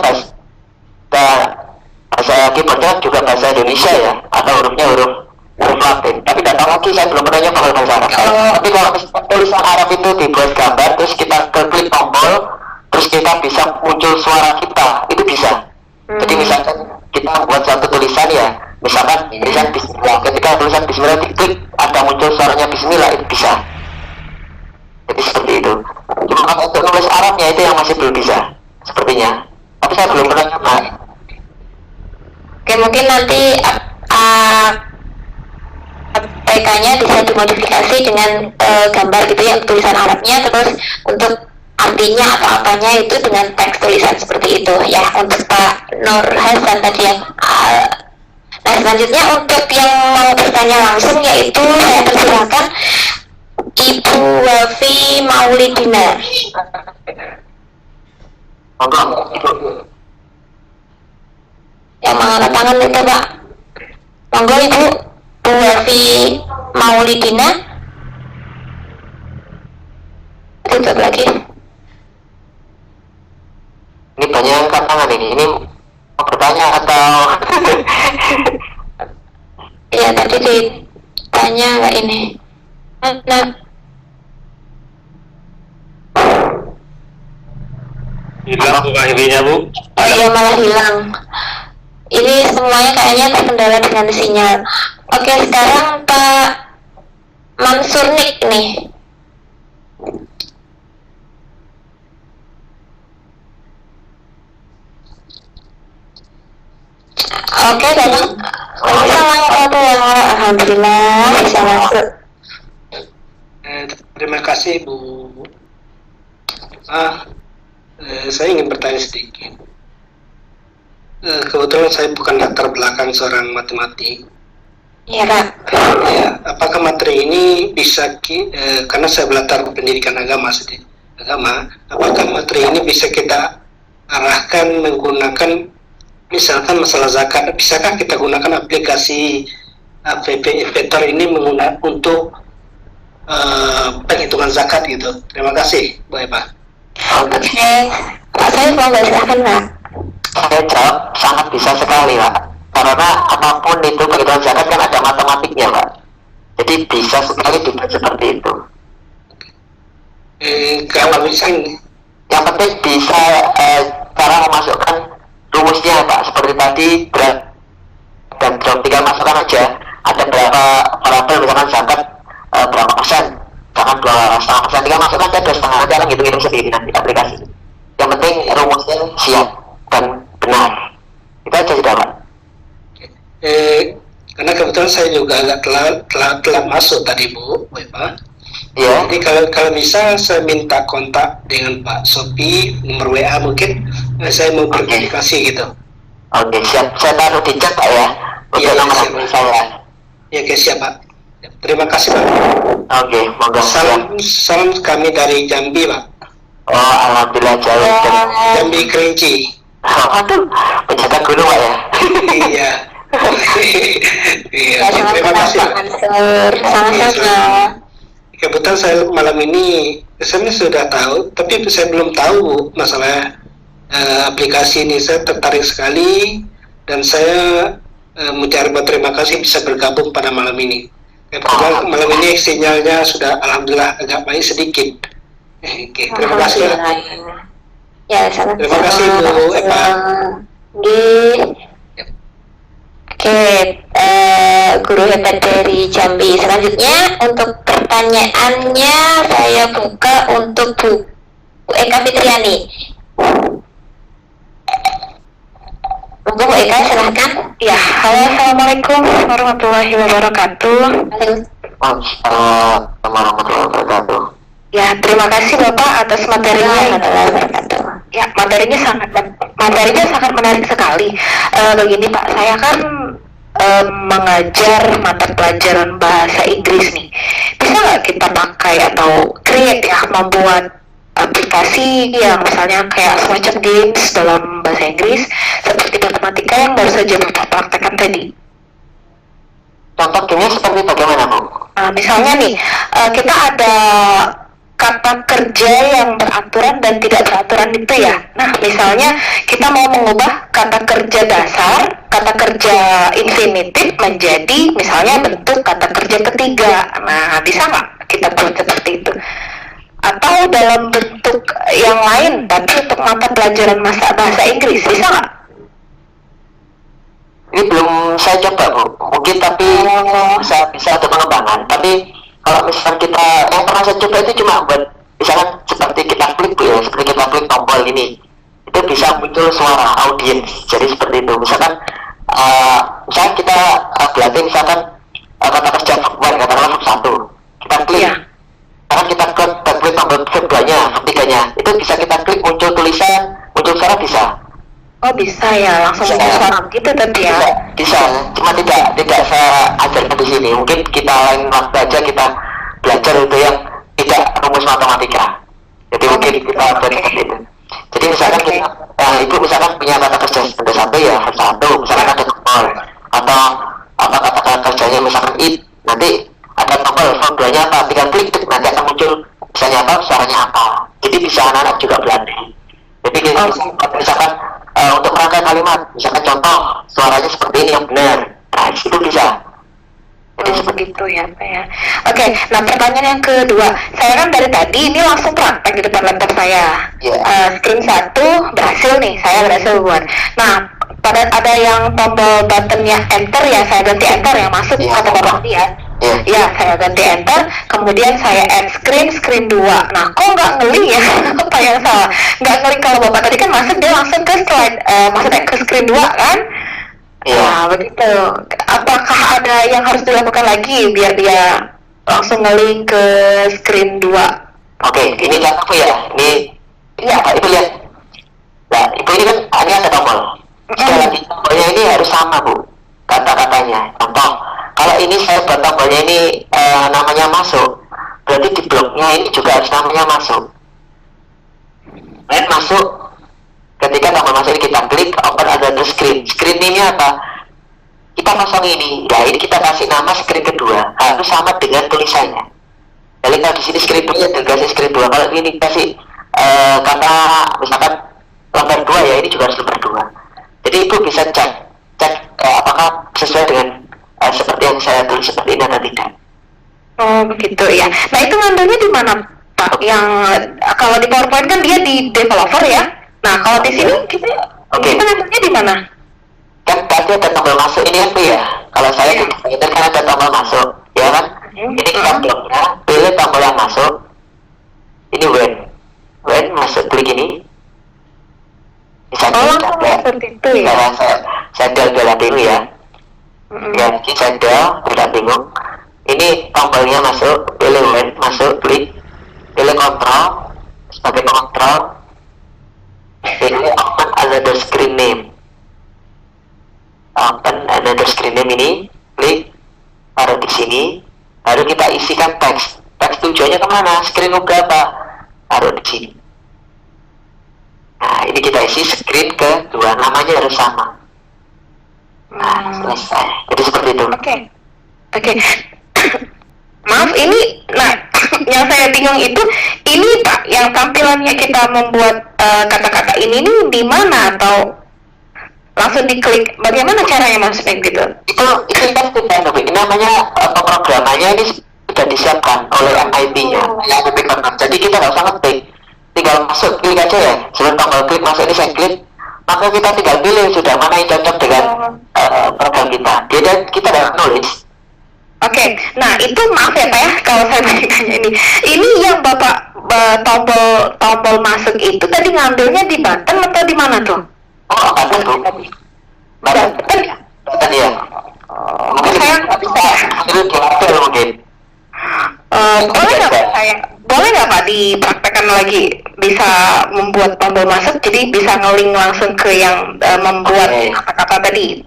bahasa keyboardnya juga bahasa Indonesia ya, atau hurufnya huruf Latin. Tapi tidak tahu lagi, saya belum pernah nyoba bahasa Arab. Tapi kalau misalnya tulisan Arab itu dibuat gambar, terus kita klik tombol, terus kita bisa muncul suara kita, itu bisa. Jadi misalkan kita buat satu tulisan ya, misalkan tulisan Bismillah, ketika tulisan Bismillah diklik, ada muncul suaranya Bismillah, itu bisa. Jadi seperti itu. Cuma kalau untuk nulis Arabnya itu yang masih belum bisa, sepertinya. Tapi saya belum pernah nyoba.
Oke, mungkin nanti APK-nya bisa dimodifikasi dengan gambar gitu ya, tulisan Arabnya, terus untuk artinya atau apanya itu dengan teks tulisan seperti itu ya, untuk Pak Nur Hasan tadi yang nah selanjutnya untuk yang mau bertanya langsung, yaitu saya persilakan Ibu Wafi Maulidina. Yang mengangkat tangan itu Pak, monggo Ibu Wafi Maulidina. Tutup lagi.
Ini banyak yang angkat tangan ini mau bertanya atau?
Iya, tadi ditanya nggak ini? Nah,
Hilang Bu akhirnya Bu.
oh iya malah hilang. Ini semuanya kayaknya terkendala dengan sinyal. Oke, sekarang Pak Mansur Nik nih. Oke, banyak. Alhamdulillah bisa masuk.
Terima kasih Bu. Saya ingin bertanya sedikit. Kebetulan saya bukan latar belakang seorang matematik.
Iya Pak.
Ya, apakah materi ini bisa karena saya belajar pendidikan agama, apakah materi ini bisa kita arahkan menggunakan misalkan masalah zakat, bisakah kita gunakan aplikasi APP Inventor ini untuk penghitungan zakat gitu? Terima kasih Bu Eva.
Oke, Pak saya mau silahkan Pak.
Saya jawab sangat bisa sekali Pak, karena apapun itu perhitungan zakat kan ada matematiknya Pak, jadi bisa sekali dibuat seperti itu.
Kalau misalnya
yang penting bisa cara memasukkan rumusnya contohnya Pak, seperti tadi drag dan drop, tinggal masukkan aja ada berapa variabel, misalkan zakat berapa persen, misalkan 2,5%, tinggal masukkan aja 2,5, nanti akan hitung-hitung sendiri nanti aplikasi. Yang penting rumusnya siap dan benar, itu aja sudah Pak.
Karena kebetulan saya juga agak telat masuk tadi Bu Eva.
Iya.
Jadi kalau bisa saya minta kontak dengan Pak Sopi, nomor WA mungkin saya mau berkomunikasi gitu.
Oke, siap. Saya taruh di chat Pak ya. Untuk nomor handphone saya.
Ya, oke, siap Pak. Terima kasih Pak.
Oke, monggo.
Salam kami dari Jambi Pak.
Oh, alhamdulillah jauh.
Jambi Kerinci.
Aduh, penjaga gunung Pak ya.
Iya. Iya,
Ya,
terima kasih Pak.
Sama-sama.
Kebetulan saya malam ini saya sudah tahu, tapi saya belum tahu masalah aplikasi ini. Saya tertarik sekali dan saya mengucapkan berterima kasih bisa bergabung pada malam ini. Kebetulan malam ini sinyalnya sudah alhamdulillah agak baik sedikit. Oke, terima kasih.
Ya, sama-sama.
Terima kasih Bu Eva.
Oke, guru hebat dari Jambi. Selanjutnya untuk pertanyaannya saya buka untuk Bu Eka Fitriani. Bu Eka, silahkan.
Ya, halo, assalamualaikum warahmatullahi wabarakatuh.
Warahmatullahi wabarakatuh.
Ya, terima kasih Bapak atas materinya. Ya, materinya sangat menarik sekali. Begini Pak, saya kan mengajar mata pelajaran bahasa Inggris nih. Bisa nggak kita pakai atau create ya, membuat aplikasi yang misalnya kayak semacam games dalam bahasa Inggris seperti matematika yang baru saja Bapak praktekkan tadi?
Contoh gamenya seperti bagaimana Bu?
Misalnya nih, kita ada kata kerja yang beraturan dan tidak beraturan itu ya. Nah, misalnya kita mau mengubah kata kerja dasar, kata kerja infinitif menjadi misalnya bentuk kata kerja ketiga. Nah, bisa nggak kita buat seperti itu? Atau dalam bentuk yang lain, tapi untuk mata pelajaran bahasa Inggris, bisa nggak?
Ini belum saya coba Bu, mungkin tapi bisa untuk pengembangan. Tapi kalau misalkan kita, yang pernah saya coba itu cuma buat misalkan seperti kita klik Bu ya, seperti kita klik tombol ini, itu bisa muncul suara audiens. Jadi seperti itu. Misalkan misalkan kita berarti misalkan kata kerja verb katakanlah verb 1, kita klik. Sekarang kita klik tombol verb 2-nya, verb 3-nya, itu bisa kita klik muncul tulisan, muncul suara bisa.
Oh bisa ya, langsung muncul suara gitu tapi ya.
Bisa, cuma tidak saya ajarkan di sini. Mungkin kita lain waktu aja kita belajar itu yang tidak rumus matematika. Jadi mungkin kita berikan itu. Jadi misalkan kita, ibu misalkan punya kata kerja ada 1 ya, verb 1, misalkan ada tombol atau apa kata kerjanya misalkan it, nanti ada tombol verb 2-nya apa, tinggal klik nanti akan muncul misalnya apa, suaranya apa. Jadi bisa anak-anak juga belajar. Jadi misalkan untuk merangkai kalimat, misalkan contoh suaranya seperti ini yang benar, nah itu bisa. Jadi seperti
itu ya Pak ya. Oke, nah pertanyaan yang kedua, saya kan dari tadi ini langsung praktek di depan laptop saya. Screen 1 berhasil nih, saya berhasil buat. Nah, pada ada yang tombol buttonnya enter ya, saya ganti enter yang masuk kata Bapak ya. Ya, saya ganti enter, kemudian saya end screen 2. Nah, kok nggak ngeli ya? Apa yang salah? Nggak ngeli kalau Bapak tadi kan masuk, dia langsung ke slide, maksudnya ke screen 2 kan? Nah, begitu. Apakah ada yang harus dilakukan lagi biar dia langsung ngeli ke screen 2?
Oke, ini contoh ya. Ini itu lihat. Nah, itu ini kan ada tombol. Sekali lagi, tombolnya ini harus sama Bu, kata-katanya. Contoh, kalau ini saya buat tombolnya ini namanya masuk, berarti di bloknya ini juga harus namanya masuk. Masuk, ketika tombol masuk ini kita klik open another screen. Screen ini apa? Kita pasang ini. Nah, ini kita kasih nama screen kedua, harus sama dengan tulisannya. Jadi kalau di sini screen 2 dan kasih screen 2. Kalau ini kasih kata misalkan lembar 2 ya, ini juga harus lembar 2. Jadi ibu bisa cek apakah sesuai dengan seperti yang saya tulis seperti ini atau tidak.
Oh begitu ya. Nah itu ngambilnya di mana Pak? Yang kalau di PowerPoint kan dia di developer ya. Nah kalau di sini kita
Oke.
Itu ngambilnya di mana?
Kan tadi ada tombol masuk ini kan Bu ya. Kalau saya di komputer kan ada tombol masuk, ya kan? Ini kita bloknya, pilih tombol yang masuk. Ini when masuk, klik ini. Bisa
seperti itu ya.
saya del dulu ya. Ya, ini saya tidak bingung. Ini tombolnya masuk, pilih when masuk, klik, pilih kontrol sebagai kontrol, pilih open another screen name. Open another screen name ini, klik, taruh di sini, lalu kita isikan teks. Teks tujuannya kemana? Screen berapa? Taruh di sini. Nah, ini kita isi screen kedua, namanya harus sama. Nah, selesai. Jadi seperti itu.
Oke. Maaf, ini, yang saya bingung itu, ini Pak, yang tampilannya kita membuat kata-kata ini nih di mana atau langsung diklik? Bagaimana caranya maksudnya gitu?
Itu kan tidak, ini namanya pemrogramannya ini sudah disiapkan oleh MIT-nya, MIT Kernel. Jadi kita nggak usah ngetik, tinggal masuk, klik aja ya. Sebelum tombol klik masuk ini saya klik, maka kita tinggal pilih sudah mana yang cocok dengan program kita. Jadi kita tidak nulis.
Oke, nah itu maaf ya Pak ya kalau saya tanya ini yang Bapak tombol masuk itu tadi ngambilnya di button atau di mana tuh?
Oh, button Bu. Button ya. Mungkin saya nggak bisa ambil di laptop mungkin.
Boleh nggak Pak dipraktekkan lagi, bisa membuat tombol masuk jadi bisa nge-link langsung ke yang membuat kata-kata tadi?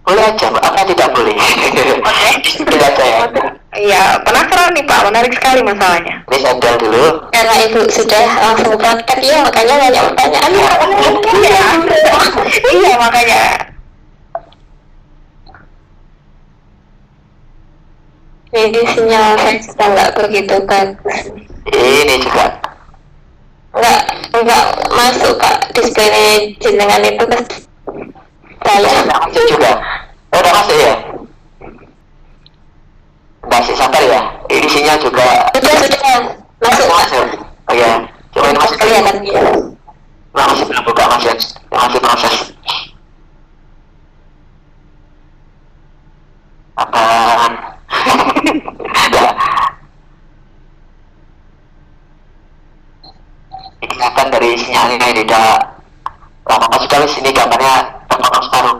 Boleh aja, apa tidak boleh? Tidak aja ya.
Iya, penasaran nih Pak, menarik sekali masalahnya.
Ini saya dulu.
Karena Ibu sudah langsung praktek ya, makanya banyak pertanyaan.
Iya makanya.
Jadi sinyal saya sudah nggak begitu bagus.
Ini juga.
Nggak masuk Kak, display jenengan itu kan saya.
Tidak masuk juga. Oh, udah masuk ya? Masih sabar ya. Ini sinyal juga.
Sudah masuk Kak.
Oh ya. Coba ini masih
Kelihatan ya.
masih belum buka, masih proses. Apaan? Ini kelihatan dari sinyalnya tidak lama masuk dari sini gambarnya terpotong separuh.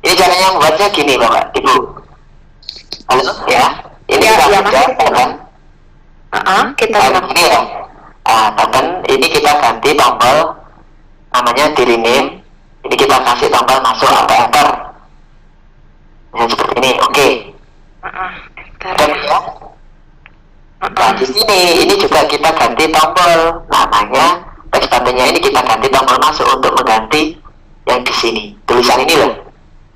Ini caranya membuatnya gini Bapak, Ibu. Halo ya. Ini kita kan?
Kita
ini ya. Button ini kita ganti tombol namanya di rename. Ini kita kasih tombol masuk atau enter. Ya seperti ini, oke. Dan ya. Nah di sini ini juga kita ganti tombol namanya teks buttonnya ini kita ganti tombol masuk untuk mengganti yang di sini tulisan ini loh,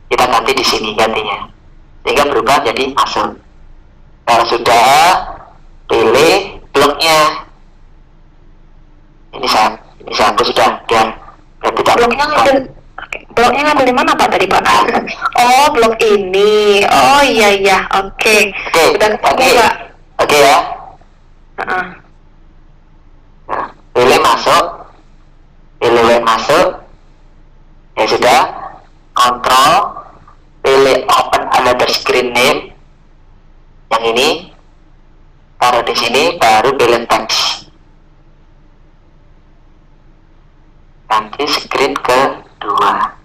kita ganti di sini gantinya sehingga berubah jadi masuk. Kalau sudah pilih bloknya, ini saya sudah biar tidak
bloknya ngambil di mana Pak tadi Pak? Oh blok ini. Oh iya oke. Udah ketemu Pak.
Oke ya. Pilih masuk, pilih when masuk, ya sudah. Kontrol, pilih open another screen name, yang ini taruh di sini, baru pilih teks. Ganti screen kedua.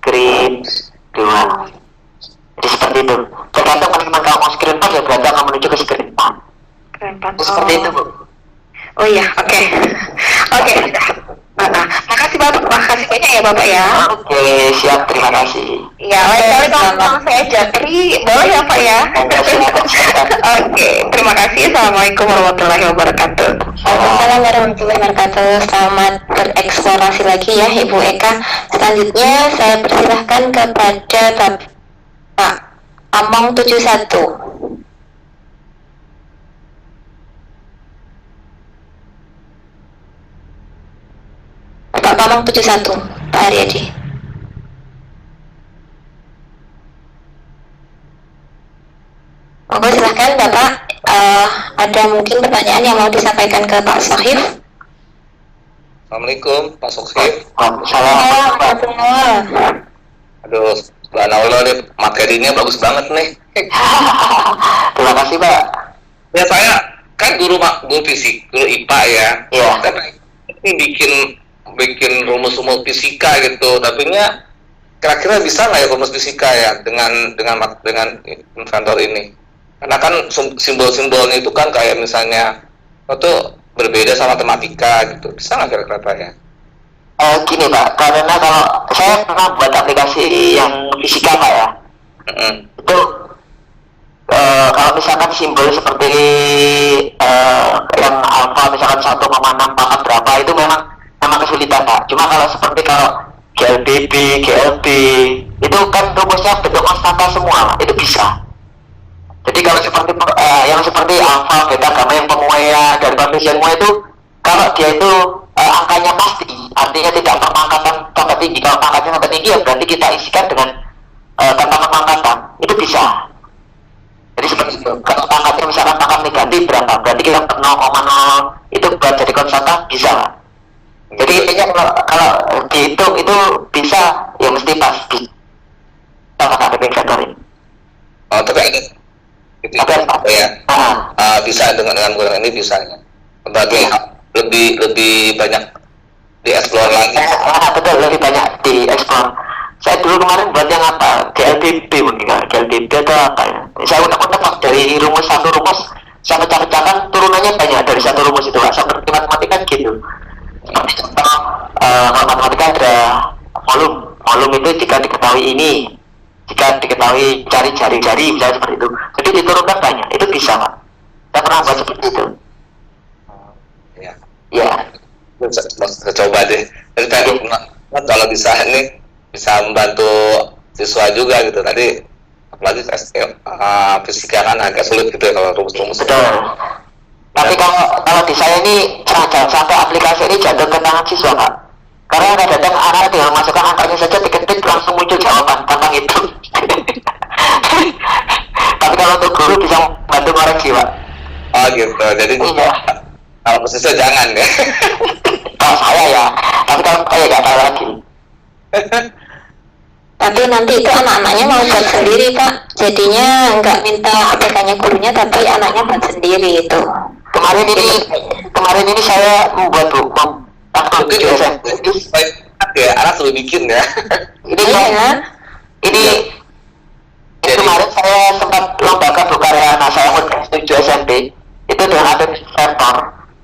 Screen 2. Jadi seperti itu. Tergantung teman-teman kalau mau screen 4 ya berarti akan menuju ke screen 4. Seperti itu Bu.
Oh iya, oke. Makasih banyak ya Bapak ya.
Oke, siap, terima kasih.
Ya, lain kali kalau saya Japri, boleh ya Pak ya? Oke, terima kasih. Assalamualaikum warahmatullahi wabarakatuh.
Waalaikumsalam warahmatullahi wabarakatuh. Selamat bereksplorasi lagi ya Ibu Eka. Selanjutnya saya persilahkan kepada Bapak Among 71. Bapak Among 71, Pak Haryadi. Oke, silahkan Bapak. Ada mungkin pertanyaan yang mau disampaikan ke Pak Sohib?
Assalamualaikum Pak Soksif.
Waalaikumsalam.
Alhamdulillah.
Aduh, subhanallah nih materinya bagus banget nih.
Terima kasih Pak.
Ya saya kan guru fisik, guru IPA ya.
Iya.
Dan ini bikin rumus-rumus fisika gitu. Tapi kira-kira bisa nggak ya rumus fisika ya dengan inventor ini? Karena kan simbol-simbolnya itu kan kayak misalnya itu berbeda sama matematika gitu. Bisa nggak kira-kira Pak ya?
Gini Pak, karena kalau saya pernah buat aplikasi yang fisika Pak ya, itu kalau misalkan simbol seperti yang alfa misalkan 1,644 berapa itu memang kesulitan Pak. Cuma kalau GLDB, GLB itu kan rumusnya bentuk konstanta semua Pak, itu bisa. Jadi kalau seperti alfa, beta, gamma yang pemuaian dari koefisien semua itu kalau dia itu angkanya pasti, artinya tidak pemangkatan tambah tinggi. Kalau pangkatnya tambah tinggi ya berarti kita isikan dengan tanpa pemangkatan, itu bisa. Jadi seperti itu. Kalau pangkatnya misalkan pangkat negatif berapa, berarti kita 0,0 itu buat jadi konstanta bisa. Jadi intinya kalau dihitung itu bisa, ya mesti pasti. Sama ada inventor ini.
Oh, tapi ada apa ya? Bisa dengan menggunakan ini bisa ya. Berbagai lebih banyak dieksplor lagi.
Betul, lebih banyak dieksplor. Saya dulu kemarin buat yang apa? GLDB mungkin, GLDB atau apa ya? Saya utak-utak dari satu rumus saya pecah-pecahkan turunannya banyak dari satu rumus itu, seperti matematika gitu. Seperti contoh, kalau matematika ada volume itu jika diketahui ini, jika diketahui cari jari-jari misalnya seperti itu. Jadi diturunkan banyak, itu bisa Pak. Saya pernah buat seperti itu. Ya.
Saya coba deh. Jadi tadi kalau bisa ini bisa membantu siswa juga gitu. Tadi apalagi fisika kan agak sulit gitu ya kalau rumus-rumus.
Betul. Tapi kalau di saya ini jangan sampai aplikasi ini jatuh ke tangan siswa Pak. Karena kadang-kadang anak tinggal masukkan angkanya saja diketik langsung muncul jawaban tentang itu. Tapi kalau untuk guru bisa membantu koreksi Pak.
Oh gitu. Jadi
iya.
Kalau siswa jangan ya.
Kalau saya ya. Tapi kalau saya nggak tahu lagi.
Tapi nanti itu anak-anaknya mau buat sendiri Pak. Jadinya nggak minta APK-nya gurunya, tapi anaknya buat sendiri itu.
Kemarin ini saya membuat
mungkin ya anak lebih bikin ya.
Ini kemarin saya sempat lombakan bukarya anak saya umur 7 SMP itu dengan Adobe Inventor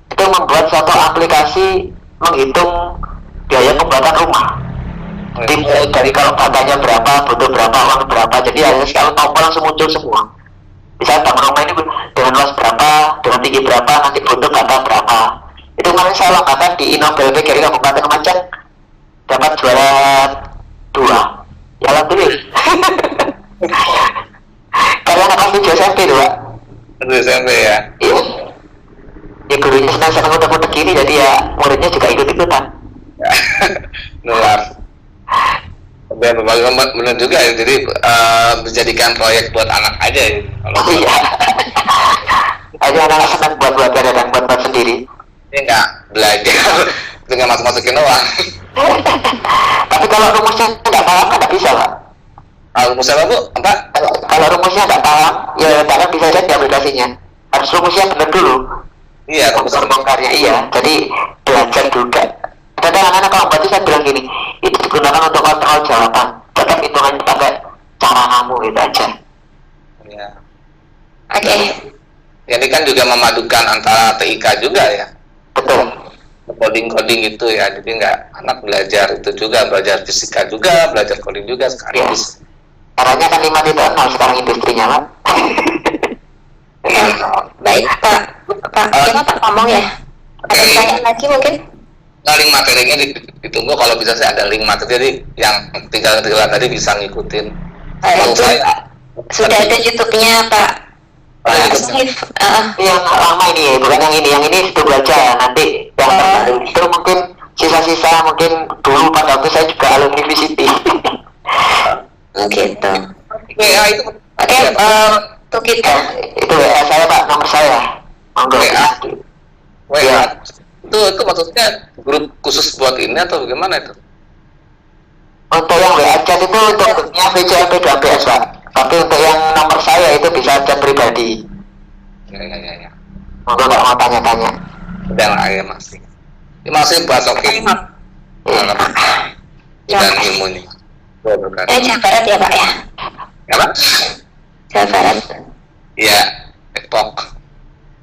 itu membuat suatu aplikasi menghitung biaya pembuatan rumah. Dimulai dari kalau batanya berapa, butuh berapa, uang berapa, jadi hanya sekali tombol langsung muncul semua. Misalnya bangun rumah ini dengan luas berapa, dengan tinggi berapa, nanti butuh bata berapa. Itu kemarin saya lombakan di Inobel PGRI Kabupaten Lumajang, dapat juara 2. Ya alhamdulillah. Karena anak kelas 7 SMP tuh Pak.
7 SMP ya.
Iya. Ya gurunya senang-senang udah gini, jadi ya muridnya juga ikut-ikutan.
Nular. Benar juga ya, jadi dijadikan proyek buat anak aja ya.
Iya. Aja anak senang buat kadang buat sendiri.
Ini nggak belajar dengan masukin doang.
Tapi kalau rumusnya nggak paham nggak bisa Pak.
Rumusnya apa Bu? Apa?
Kalau rumusnya nggak paham, ya nggak bisa saja di aplikasinya. Harus rumusnya benar dulu.
Iya, rumusnya
bongkarnya iya. Jadi belajar juga. Kadang anak-anak kalau baca saya bilang gini, itu digunakan untuk kontrol jawaban. Tetap hitungannya pakai cara kamu itu aja.
Iya.
Oke.
Ini kan juga memadukan antara TIK juga ya.
Betul.
Coding itu ya, jadi nggak anak belajar itu juga, belajar fisika juga, belajar coding juga sekaligus.
Caranya kan 5.0 sekarang industrinya Pak.
Baik Pak, kita Pak ngomong ya. Ada pertanyaan lagi mungkin?
Nah, link materinya ditunggu, kalau bisa saya ada link materi, jadi yang tinggal tadi bisa ngikutin.
Itu sudah ada YouTube-nya Pak.
Yang lama ini ya, bukan yang ini itu aja. Nanti yang terbaru itu mungkin sisa-sisa mungkin dulu pada waktu saya juga alumni VCT.
Gitu.
WA itu.
Oke, untuk kita.
Itu WA saya Pak, nomor saya. Monggo.
WA. itu maksudnya grup khusus buat ini atau bagaimana itu?
Untuk yang WA chat itu untuk grupnya VCLP 12 Pak. Tapi untuk yang nomor saya itu bisa chat pribadi.
Ya.
Monggo nggak mau tanya-tanya.
Udah lah ya masih. Terima kasih Pak Sofi. Dan ilmunya.
Jawa Barat ya Pak ya?
Ya Pak?
Jawa Barat.
Iya, Depok.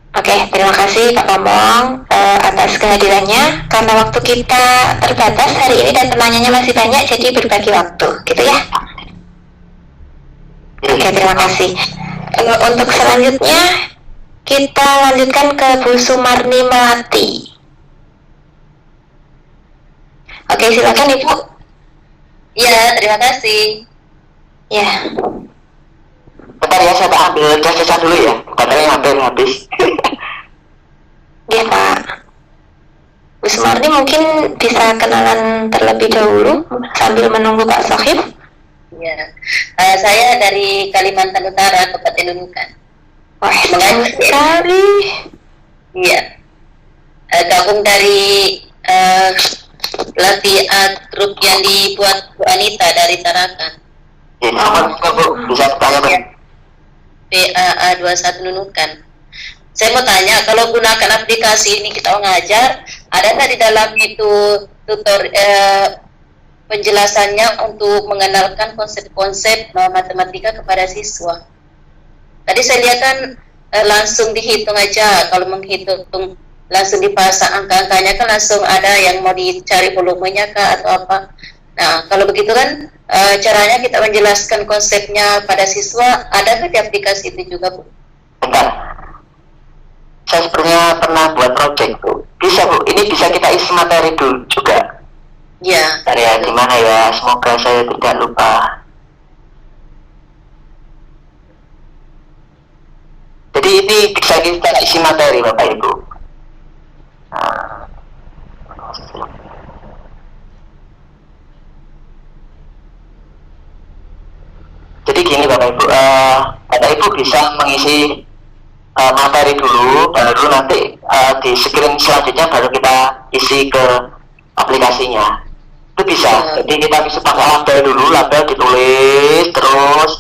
Oke, terima kasih Pak Komong atas kehadirannya. Karena waktu kita terbatas hari ini dan penanyanya masih banyak, jadi berbagi waktu, gitu ya. Oke, terima kasih. Untuk selanjutnya, kita lanjutkan ke Bu Sumarni Melati. Oke, silakan Ibu.
Iya, terima kasih.
Ya,
Bentar ya, saya ambil cas-casan dulu ya. Baterainya hampir habis.
ya Pak. Bu Sumarni mungkin bisa kenalan terlebih dahulu sambil menunggu Pak Sohib.
Iya, saya dari Kalimantan Utara, Kabupaten Nunukan.
Wah, senang sekali.
Iya, gabung dari pelatih grup yang dibuat Bu Anita dari Tarakan.
Ya, sama Bu, bisa tanya Pak.
PAA 21 Nunukan. Saya mau tanya, kalau gunakan aplikasi ini kita ngajar, ada nggak di dalam itu tutor penjelasannya untuk mengenalkan konsep-konsep matematika kepada siswa? Tadi saya lihat kan langsung dihitung aja, kalau menghitung langsung dipasang angka-angkanya kan langsung ada yang mau dicari volumenya kah atau apa. Nah, kalau begitu kan caranya kita menjelaskan konsepnya pada siswa, ada nggak di aplikasi itu juga, Bu?
Bentar. Saya sebenarnya pernah buat project Bu. Bisa Bu, ini bisa kita isi materi dulu juga.
Ya.
Ya, gimana ya, semoga saya tidak lupa. Jadi ini bisa kita isi materi Bapak Ibu. Nah. Jadi gini Bapak Ibu, Bapak Ibu bisa mengisi materi dulu, baru nanti di screen selanjutnya baru kita isi ke aplikasinya. Itu bisa. Jadi kita bisa pakai label dulu, label ditulis terus.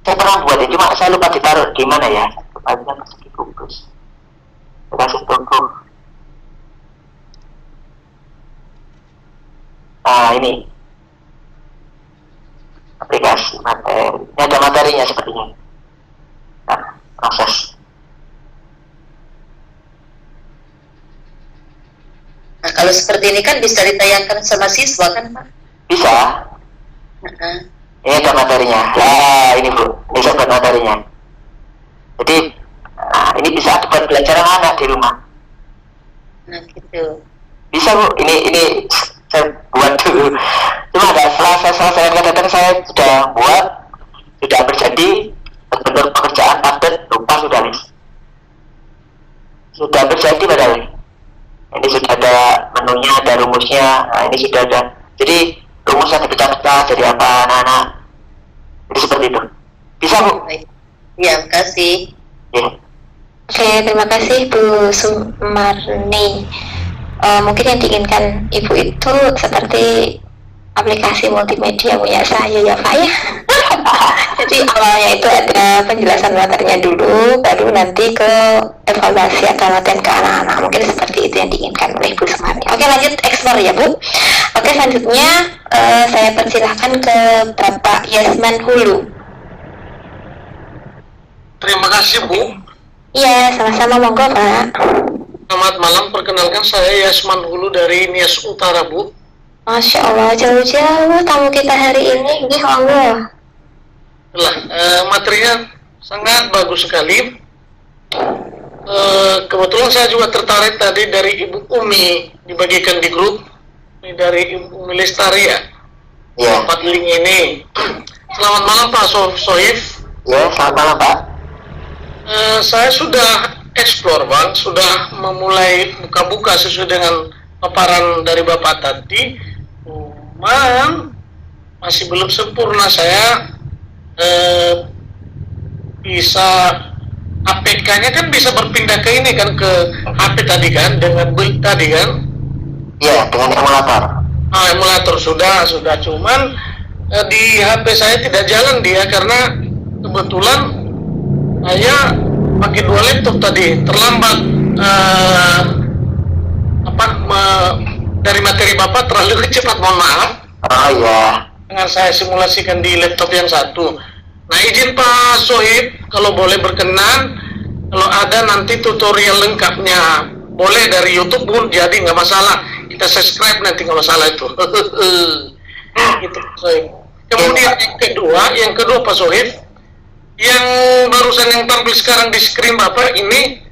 Saya pernah buat ini, cuma saya lupa ditaruh di mana ya. Tempatnya masih dibungkus. Saya kasih tunggu. Ini aplikasi materi. Ini ada materinya sepertinya. Nah, proses.
Nah, kalau seperti ini kan bisa ditayangkan sama siswa kan, Pak?
Bisa. Ini ada materinya. Nah, ini Bu, bisa buat materinya. Jadi, ini bisa buat pelajaran anak di rumah.
Nah, gitu.
Bisa Bu, ini saya buat dulu. Cuma setelah saya selesai kadang saya sudah buat, sudah terjadi bentuk pekerjaan padat, lupa sudah nih. Sudah terjadi padahal. Ini sudah ada menunya, ada rumusnya. Nah, ini sudah ada. Jadi rumusnya dipecah-pecah jadi apa anak-anak. Jadi seperti itu. Bisa Bu?
Iya, makasih.
Ya.
Oke, terima kasih Bu Sumarni. Mungkin yang diinginkan Ibu itu seperti aplikasi multimedia punya saya ya Pak ya. Jadi awalnya itu ada penjelasan materinya dulu, baru nanti ke evaluasi atau latihan ke anak-anak. Mungkin seperti itu yang diinginkan oleh Bu Sumarni. Oke, lanjut eksplor ya Bu. Oke, selanjutnya saya persilahkan ke Bapak Yasman Hulu.
Terima kasih Bu.
Iya, sama-sama, monggo Pak.
Selamat malam, perkenalkan saya Yasman Hulu dari Nias Utara Bu.
Masya Allah, jauh-jauh tamu kita hari ini, gih Allah.
Materinya sangat bagus sekali. Kebetulan saya juga tertarik tadi dari Ibu Umi dibagikan di grup. Ini dari Ibu Umi Lestari ya.
Ya.
Dapat link ini. Selamat malam Pak Sohif.
Ya, selamat malam Pak.
Saya sudah explore Bang, sudah memulai buka-buka sesuai dengan paparan dari Bapak tadi. Cuman masih belum sempurna. Saya bisa APK-nya kan bisa berpindah ke ini kan, ke HP tadi kan, dengan build tadi kan.
Iya, dengan emulator.
Emulator sudah, cuman di HP saya tidak jalan dia karena kebetulan saya pakai 2 laptop tadi, terlambat dari materi Bapak terlalu cepat, mohon maaf.
Oh iya.
Dengan saya simulasikan di laptop yang satu. Nah, izin Pak Sohib, kalau boleh berkenan, kalau ada nanti tutorial lengkapnya, boleh dari YouTube pun jadi, nggak masalah. Kita subscribe nanti, nggak masalah itu. Gitu, Sohib. Kemudian yang kedua Pak Sohib, yang barusan yang tampil sekarang di screen Bapak ini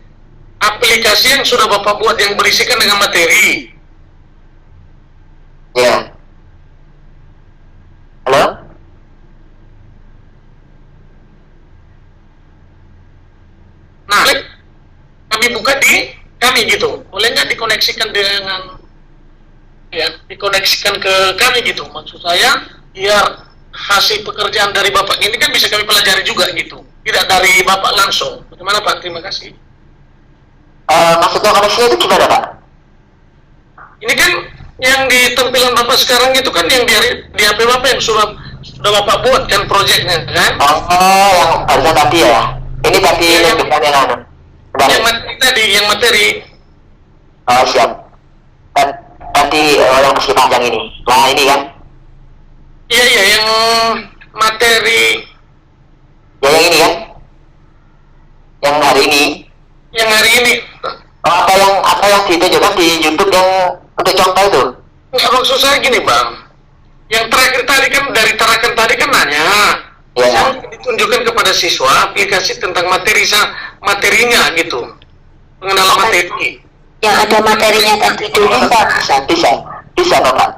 aplikasi yang sudah Bapak buat yang berisikan dengan materi.
Iya. Halo?
Nah, kami buka di kami gitu. Boleh nggak dikoneksikan dengan dikoneksikan ke kami gitu. Maksud saya, biar hasil pekerjaan dari Bapak ini kan bisa kami pelajari juga gitu. Tidak dari Bapak langsung. Bagaimana Pak? Terima kasih.
Maksudnya koneksinya itu gimana, Pak?
Ini kan yang di tampilan Bapak sekarang itu kan yang di HP Bapak yang sudah Bapak buat kan proyeknya kan?
Oh, yang harusnya tadi ya? Ini tadi yang anu.
Yang materi tadi, yang materi.
Oh, siap. Tadi yang meski panjang ini. Nah, ini kan?
Iya, yang materi.
Ya, yang ini kan? Yang hari ini.
Yang hari ini.
Oh, apa yang ditunjukkan di YouTube yang untuk contoh itu?
Nggak, maksud saya gini Bang. Yang terakhir tadi kan, dari terakhir tadi kan nanya.
Ya.
Saya ditunjukkan kepada siswa aplikasi tentang materinya gitu. Pengenalan materi.
Yang ada materinya tadi dulu.
Bisa, Bapak.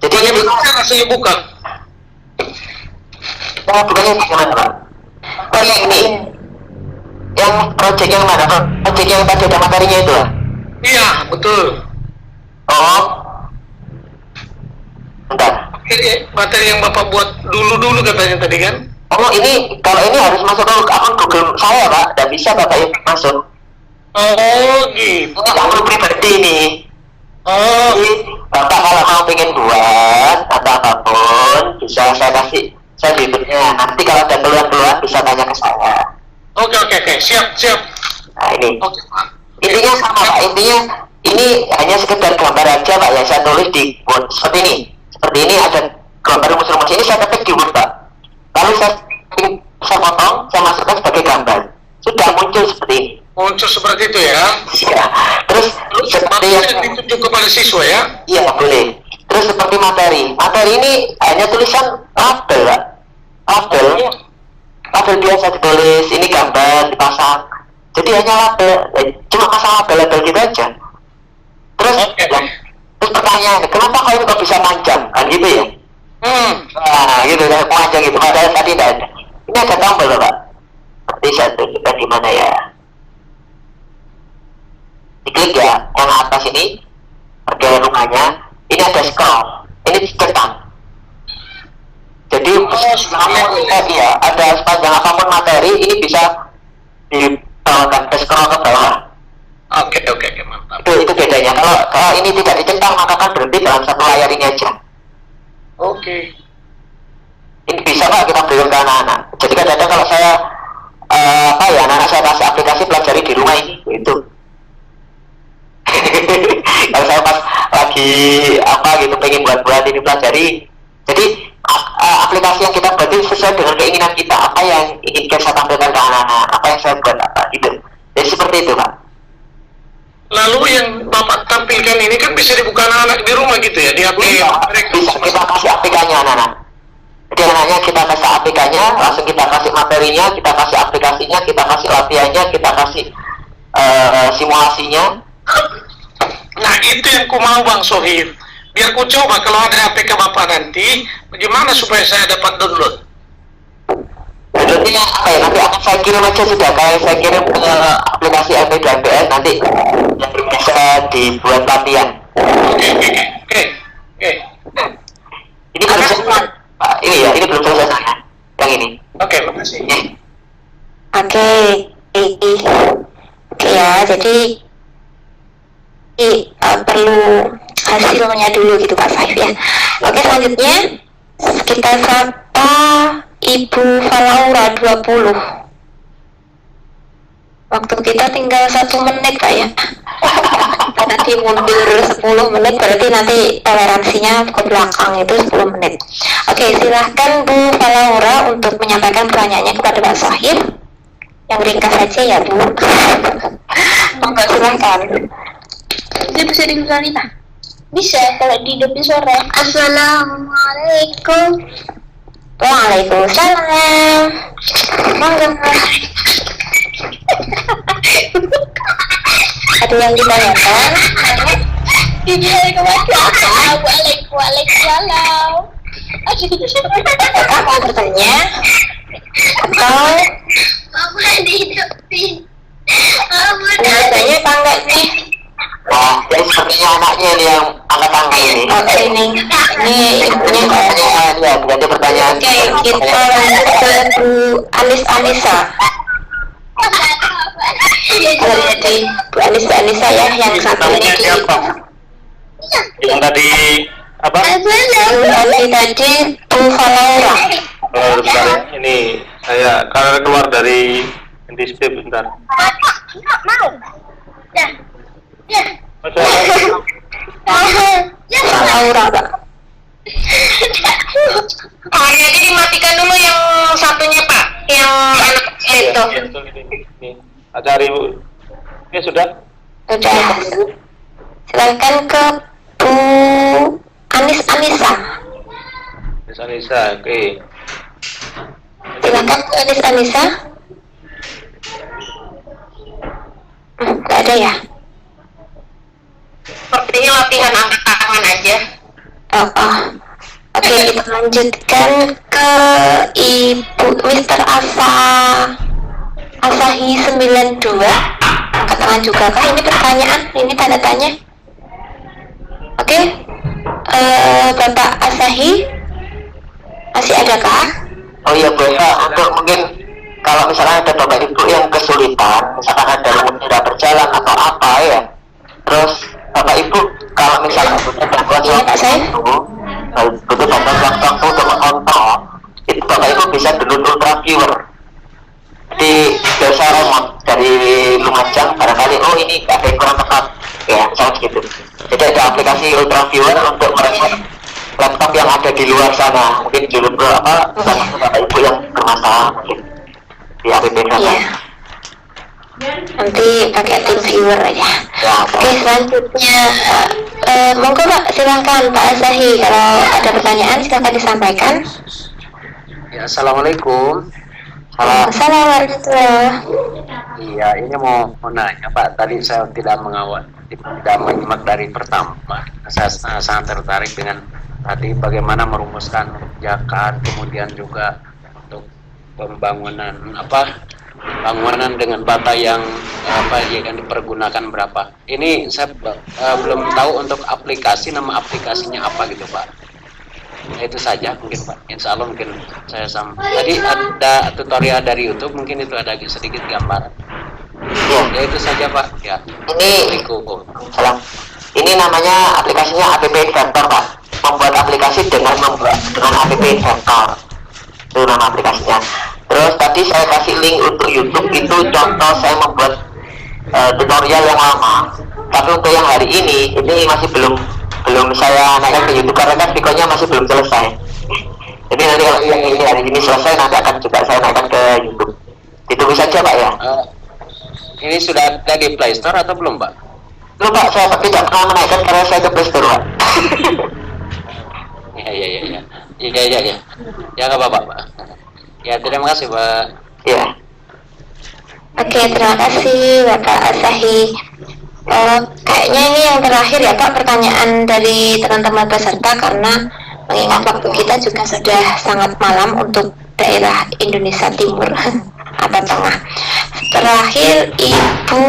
Jadi ini
saya rasanya buka.
bukannya gimana, Pak? Oh, yang ini. Yang project yang mana, Pak? Project yang tadi ada materinya itu, lah?
Iya, betul.
Oh. Bentar.
Materi yang Bapak buat dulu katanya tadi kan?
Oh, ini kalau ini harus masuk ke akun Google saya, Pak. Tidak bisa Bapak yang masuk.
Oh, gitu.
Ini akun pribadi nih.
Oh,
Jadi, Bapak kalau mau pengen buat atau apapun, bisa saya kasih berikutnya. Nanti kalau ada keluhan-keluhan bisa tanya ke saya.
oke, siap.
Nah, ini.
Oke, Pak.
Intinya sama, Pak. Intinya ini hanya sekedar gambar aja, Pak. Yang saya tulis di Word seperti ini. Seperti ini ada gambar rumus-rumus ini saya ketik di Word, Pak. Lalu saya potong, saya masukkan sebagai gambar. Sudah muncul seperti ini.
Muncul seperti itu ya.
Ya. Terus seperti yang
ditunjuk kepada siswa ya.
iya boleh. Terus seperti materi ini hanya tulisan label, Pak. Label biasa ditulis, ini gambar dipasang. Jadi hanya label, cuma pasang label gitu aja. Terus terus pertanyaannya, kenapa kau ini kok bisa panjang? Kan gitu ya. Nah, gitu ya, panjang gitu. Padahal tadi tidak ada. Ini ada tombol, Pak. Seperti saya tunjukkan di mana ya. Diklik ya, yang atas ini, bagian rumahnya. Ini ada scroll. Ini centang. Jadi, iya, ada sepanjang apapun materi, ini bisa dibawakan ke scroll ke bawah.
Oke, mantap.
Itu bedanya. Kalau ini tidak dicentang, maka kan berhenti dalam satu layar ini aja.
Oke.
Ini bisa, Pak, kita berikan ke anak-anak. Jadi kadang-kadang kalau saya anak-anak saya kasih aplikasi pelajari di rumah ini, itu. Kalau saya pas lagi gitu pengen buat ini pelajari, jadi aplikasi yang kita buat itu sesuai dengan keinginan kita, apa yang ingin saya tampilkan ke anak-anak, apa yang saya buat apa gitu. Jadi seperti itu, Pak.
Lalu yang Bapak tampilkan ini kan bisa dibuka anak-anak di rumah gitu ya, di HP mereka.
Bisa kita kasih aplikasinya anak-anak. Jadi anaknya kita kasih aplikasinya, langsung kita kasih materinya, kita kasih aplikasinya, kita kasih latihannya, kita kasih simulasinya.
Nah, itu yang ku mau Bang Sohib. Biar ku coba kalau ada APK Bapak nanti, bagaimana supaya saya dapat download?
Downloadnya apa ya? Nanti akan saya kirim aja sudah. Kayak saya kirim ke aplikasi MP2MPN, nanti bisa dibuat latihan.
Oke.
Ini belum selesai. Ini belum selesai. Yang ini.
Oke, makasih.
Oke. Oke ya, jadi perlu hasilnya dulu gitu Pak Saif ya. Oke, selanjutnya kita sapa Ibu Falaura 20. Waktu kita tinggal 1 menit Pak ya. Nanti mundur 10 menit, berarti nanti toleransinya ke belakang itu 10 menit. Oke, silahkan Bu Falaura untuk menyampaikan pertanyaannya kepada Pak Saif. Yang ringkas saja ya Bu. Monggo silahkan.
Dia bisa dengar Rita? Bisa, kalau dihidupin suara. Assalamualaikum.
Waalaikumsalam. Monggo. Ada yang ditanyakan?
Waalaikumsalam.
Apakah mau bertanya? Atau
Mama dihidupin.
penjelasannya apa enggak nih?
Wah, ini sepertinya anaknya nih yang angkat tangan ini.
Oke, ini
Pertanyaan ya, berarti pertanyaan.
Oke, kita lanjut ke Bu Anissa. Kalau tadi Bu Anissa ya, yang satu ini
Namanya
di
siapa? Yang tadi apa?
tadi Bu Falaura.
Oh, bentar ya. Ini saya karena keluar dari NTSP bentar.
Falaura Pak. Jadi dimatikan dulu yang satunya Pak, yang anak itu.
Ini. Cari Bu. Ya sudah.
Udah. Silakan ke Bu Anissa.
Bisa, oke.
Silakan Bu Anissa. Nggak ada ya? Sepertinya latihan angkat tangan aja. Oke, kita lanjutkan ke Ibu Mr. Asahi 92. Angkat tangan juga kah? Ini pertanyaan, ini tanda tanya. Oke, Bapak Asahi masih adakah?
Oh iya, biasa untuk mungkin kalau misalnya ada bapak ibu yang kesulitan, misalkan ada rumah tidak berjalan atau apa ya, terus bapak ibu kalau misalnya butuh bantuan waktu butuh bantuan waktu untuk mengontrol, itu bapak ibu bisa download Ultra Viewer di jasa remote dari Lumajang, barangkali oh ini ada yang kurang tepat ya, misalnya gitu. Jadi ada aplikasi Ultra Viewer untuk meremote laptop yang ada di luar sana, mungkin di luar bapak ibu yang bermasalah mungkin di app sana.
Iya. Nanti pakai tim viewer aja.
Ya,
Oke, selanjutnya monggo Pak, silahkan Pak Asahi, kalau ada pertanyaan silahkan disampaikan.
Ya, assalamualaikum.
Assalamualaikum.
Iya, ini mau nanya Pak. Tadi saya tidak menyimak dari pertama. Saya sangat tertarik dengan tadi bagaimana merumuskan zakat, kemudian juga untuk pembangunan bangunan dengan bata yang yang dipergunakan berapa. Ini saya belum tahu untuk nama aplikasinya apa gitu Pak. Nah, itu saja mungkin Pak. Insya Allah mungkin saya tadi ada tutorial dari YouTube, mungkin itu ada sedikit gambaran. Ya itu saja Pak. Ya.
Salam. Ini namanya aplikasinya App Inventor Pak. Membuat aplikasi dengan App Inventor. Itu nama aplikasinya. Terus tadi saya kasih link untuk YouTube, itu contoh saya membuat tutorial yang lama. Tapi untuk yang hari ini masih belum saya naikkan ke YouTube karena kan videonya masih belum selesai. Jadi nanti kalau yang ini hari ini selesai, nanti akan juga saya naikkan ke YouTube. Ditunggu saja Pak ya.
Ini sudah ada di Play Store atau belum Pak?
Belum Pak, saya tidak pernah menaikkan karena saya ke Play Store Pak.
Iya. Ya nggak apa-apa Pak. Ya, terima kasih Pak.
Ya.
Oke, terima kasih Bapak Asahi. Kayaknya ini yang terakhir ya Pak, pertanyaan dari teman-teman peserta, karena mengingat waktu kita juga sudah sangat malam untuk daerah Indonesia Timur atau Tengah. Terakhir Ibu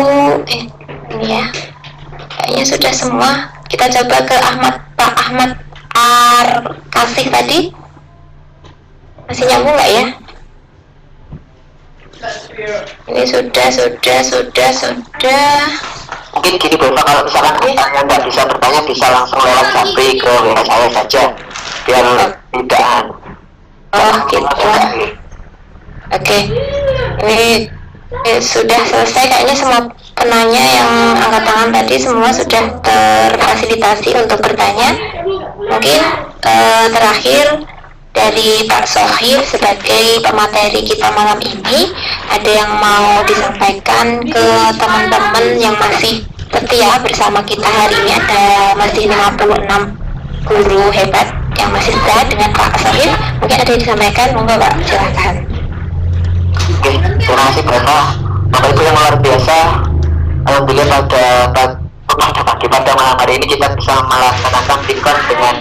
ini ya, kayaknya sudah semua. Kita coba ke Pak Ahmad Kasih tadi. Masih nyambung nggak ya? Ini sudah.
Mungkin gini Bu Eva, kalau misalkan misalnya nggak bisa bertanya, bisa langsung lewat Japri ke WA saya saja, biar tidak.
Oh gitu. Oke. Ini sudah selesai kayaknya, semua penanya yang angkat tangan tadi semua sudah terfasilitasi untuk bertanya. Mungkin terakhir dari Pak Sohir sebagai pemateri kita malam ini, ada yang mau disampaikan ke teman-teman yang masih setia bersama kita hari ini? Ada masih 56 guru hebat yang masih setia dengan Pak Sohir. Mungkin ada yang disampaikan, monggo Pak, silahkan.
Oke, terima kasih Bapak Ibu yang luar biasa. Alhamdulillah pada malam hari ini kita bisa melaksanakan tiktok dengan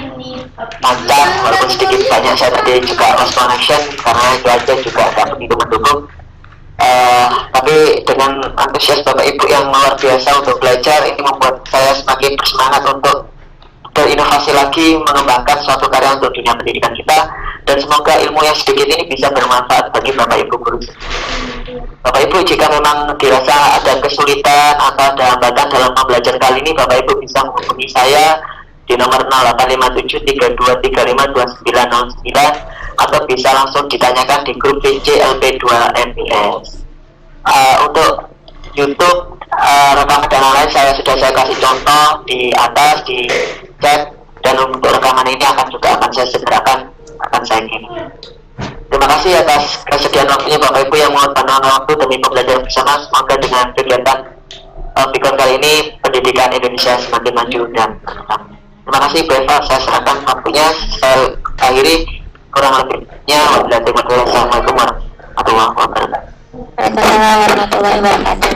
lancar, walaupun sedikit banyak saya tadi juga lost connection karena cuaca juga agak begitu mendukung. Tapi dengan antusias Bapak Ibu yang luar biasa untuk belajar, ini membuat saya semakin bersemangat untuk berinovasi lagi, mengembangkan suatu karya untuk dunia pendidikan kita, dan semoga ilmu yang sedikit ini bisa bermanfaat bagi Bapak Ibu guru. Bapak Ibu, jika memang dirasa ada kesulitan atau ada hambatan dalam belajar kali ini, Bapak Ibu bisa menghubungi saya di nomor 085732352909 atau bisa langsung ditanyakan di grup VC LP2 MPS. Untuk YouTube rekaman dan lain saya kasih contoh di atas di chat, dan untuk rekaman ini akan saya segerakan, akan saya kirim. Terima kasih atas kesediaan waktunya Bapak Ibu yang meluangkan waktu demi pembelajaran bersama. Semoga dengan kegiatan Pikon kali ini pendidikan Indonesia semakin maju dan berkembang. Terima kasih Bu Eva, saya serahkan waktunya. Saya akhiri, kurang lebihnya wassalamualaikum warahmatullahi wabarakatuh.
Waalaikumsalam warahmatullahi wabarakatuh.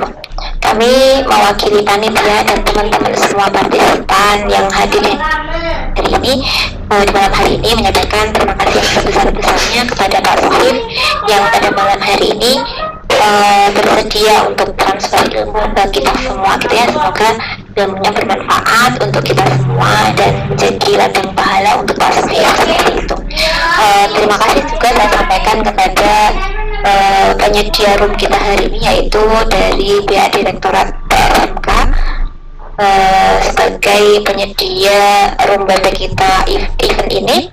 Kami mewakili panitia dan teman-teman semua partisipan yang hadir hari ini, di malam hari ini menyampaikan terima kasih yang sebesar-besarnya kepada Pak Sohir yang pada malam hari ini bersedia untuk transfer ilmu ke kita semua gitu ya. Semoga ilmunya bermanfaat untuk kita semua dan menjadi ladang pahala untuk Pak Sohir seperti itu. Terima kasih juga saya sampaikan kepada penyedia room kita hari ini, yaitu dari pihak Direktorat PMK sebagai penyedia room BB kita event ini.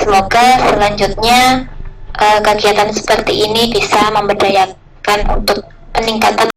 Semoga selanjutnya kegiatan seperti ini bisa memberdayakan untuk peningkatan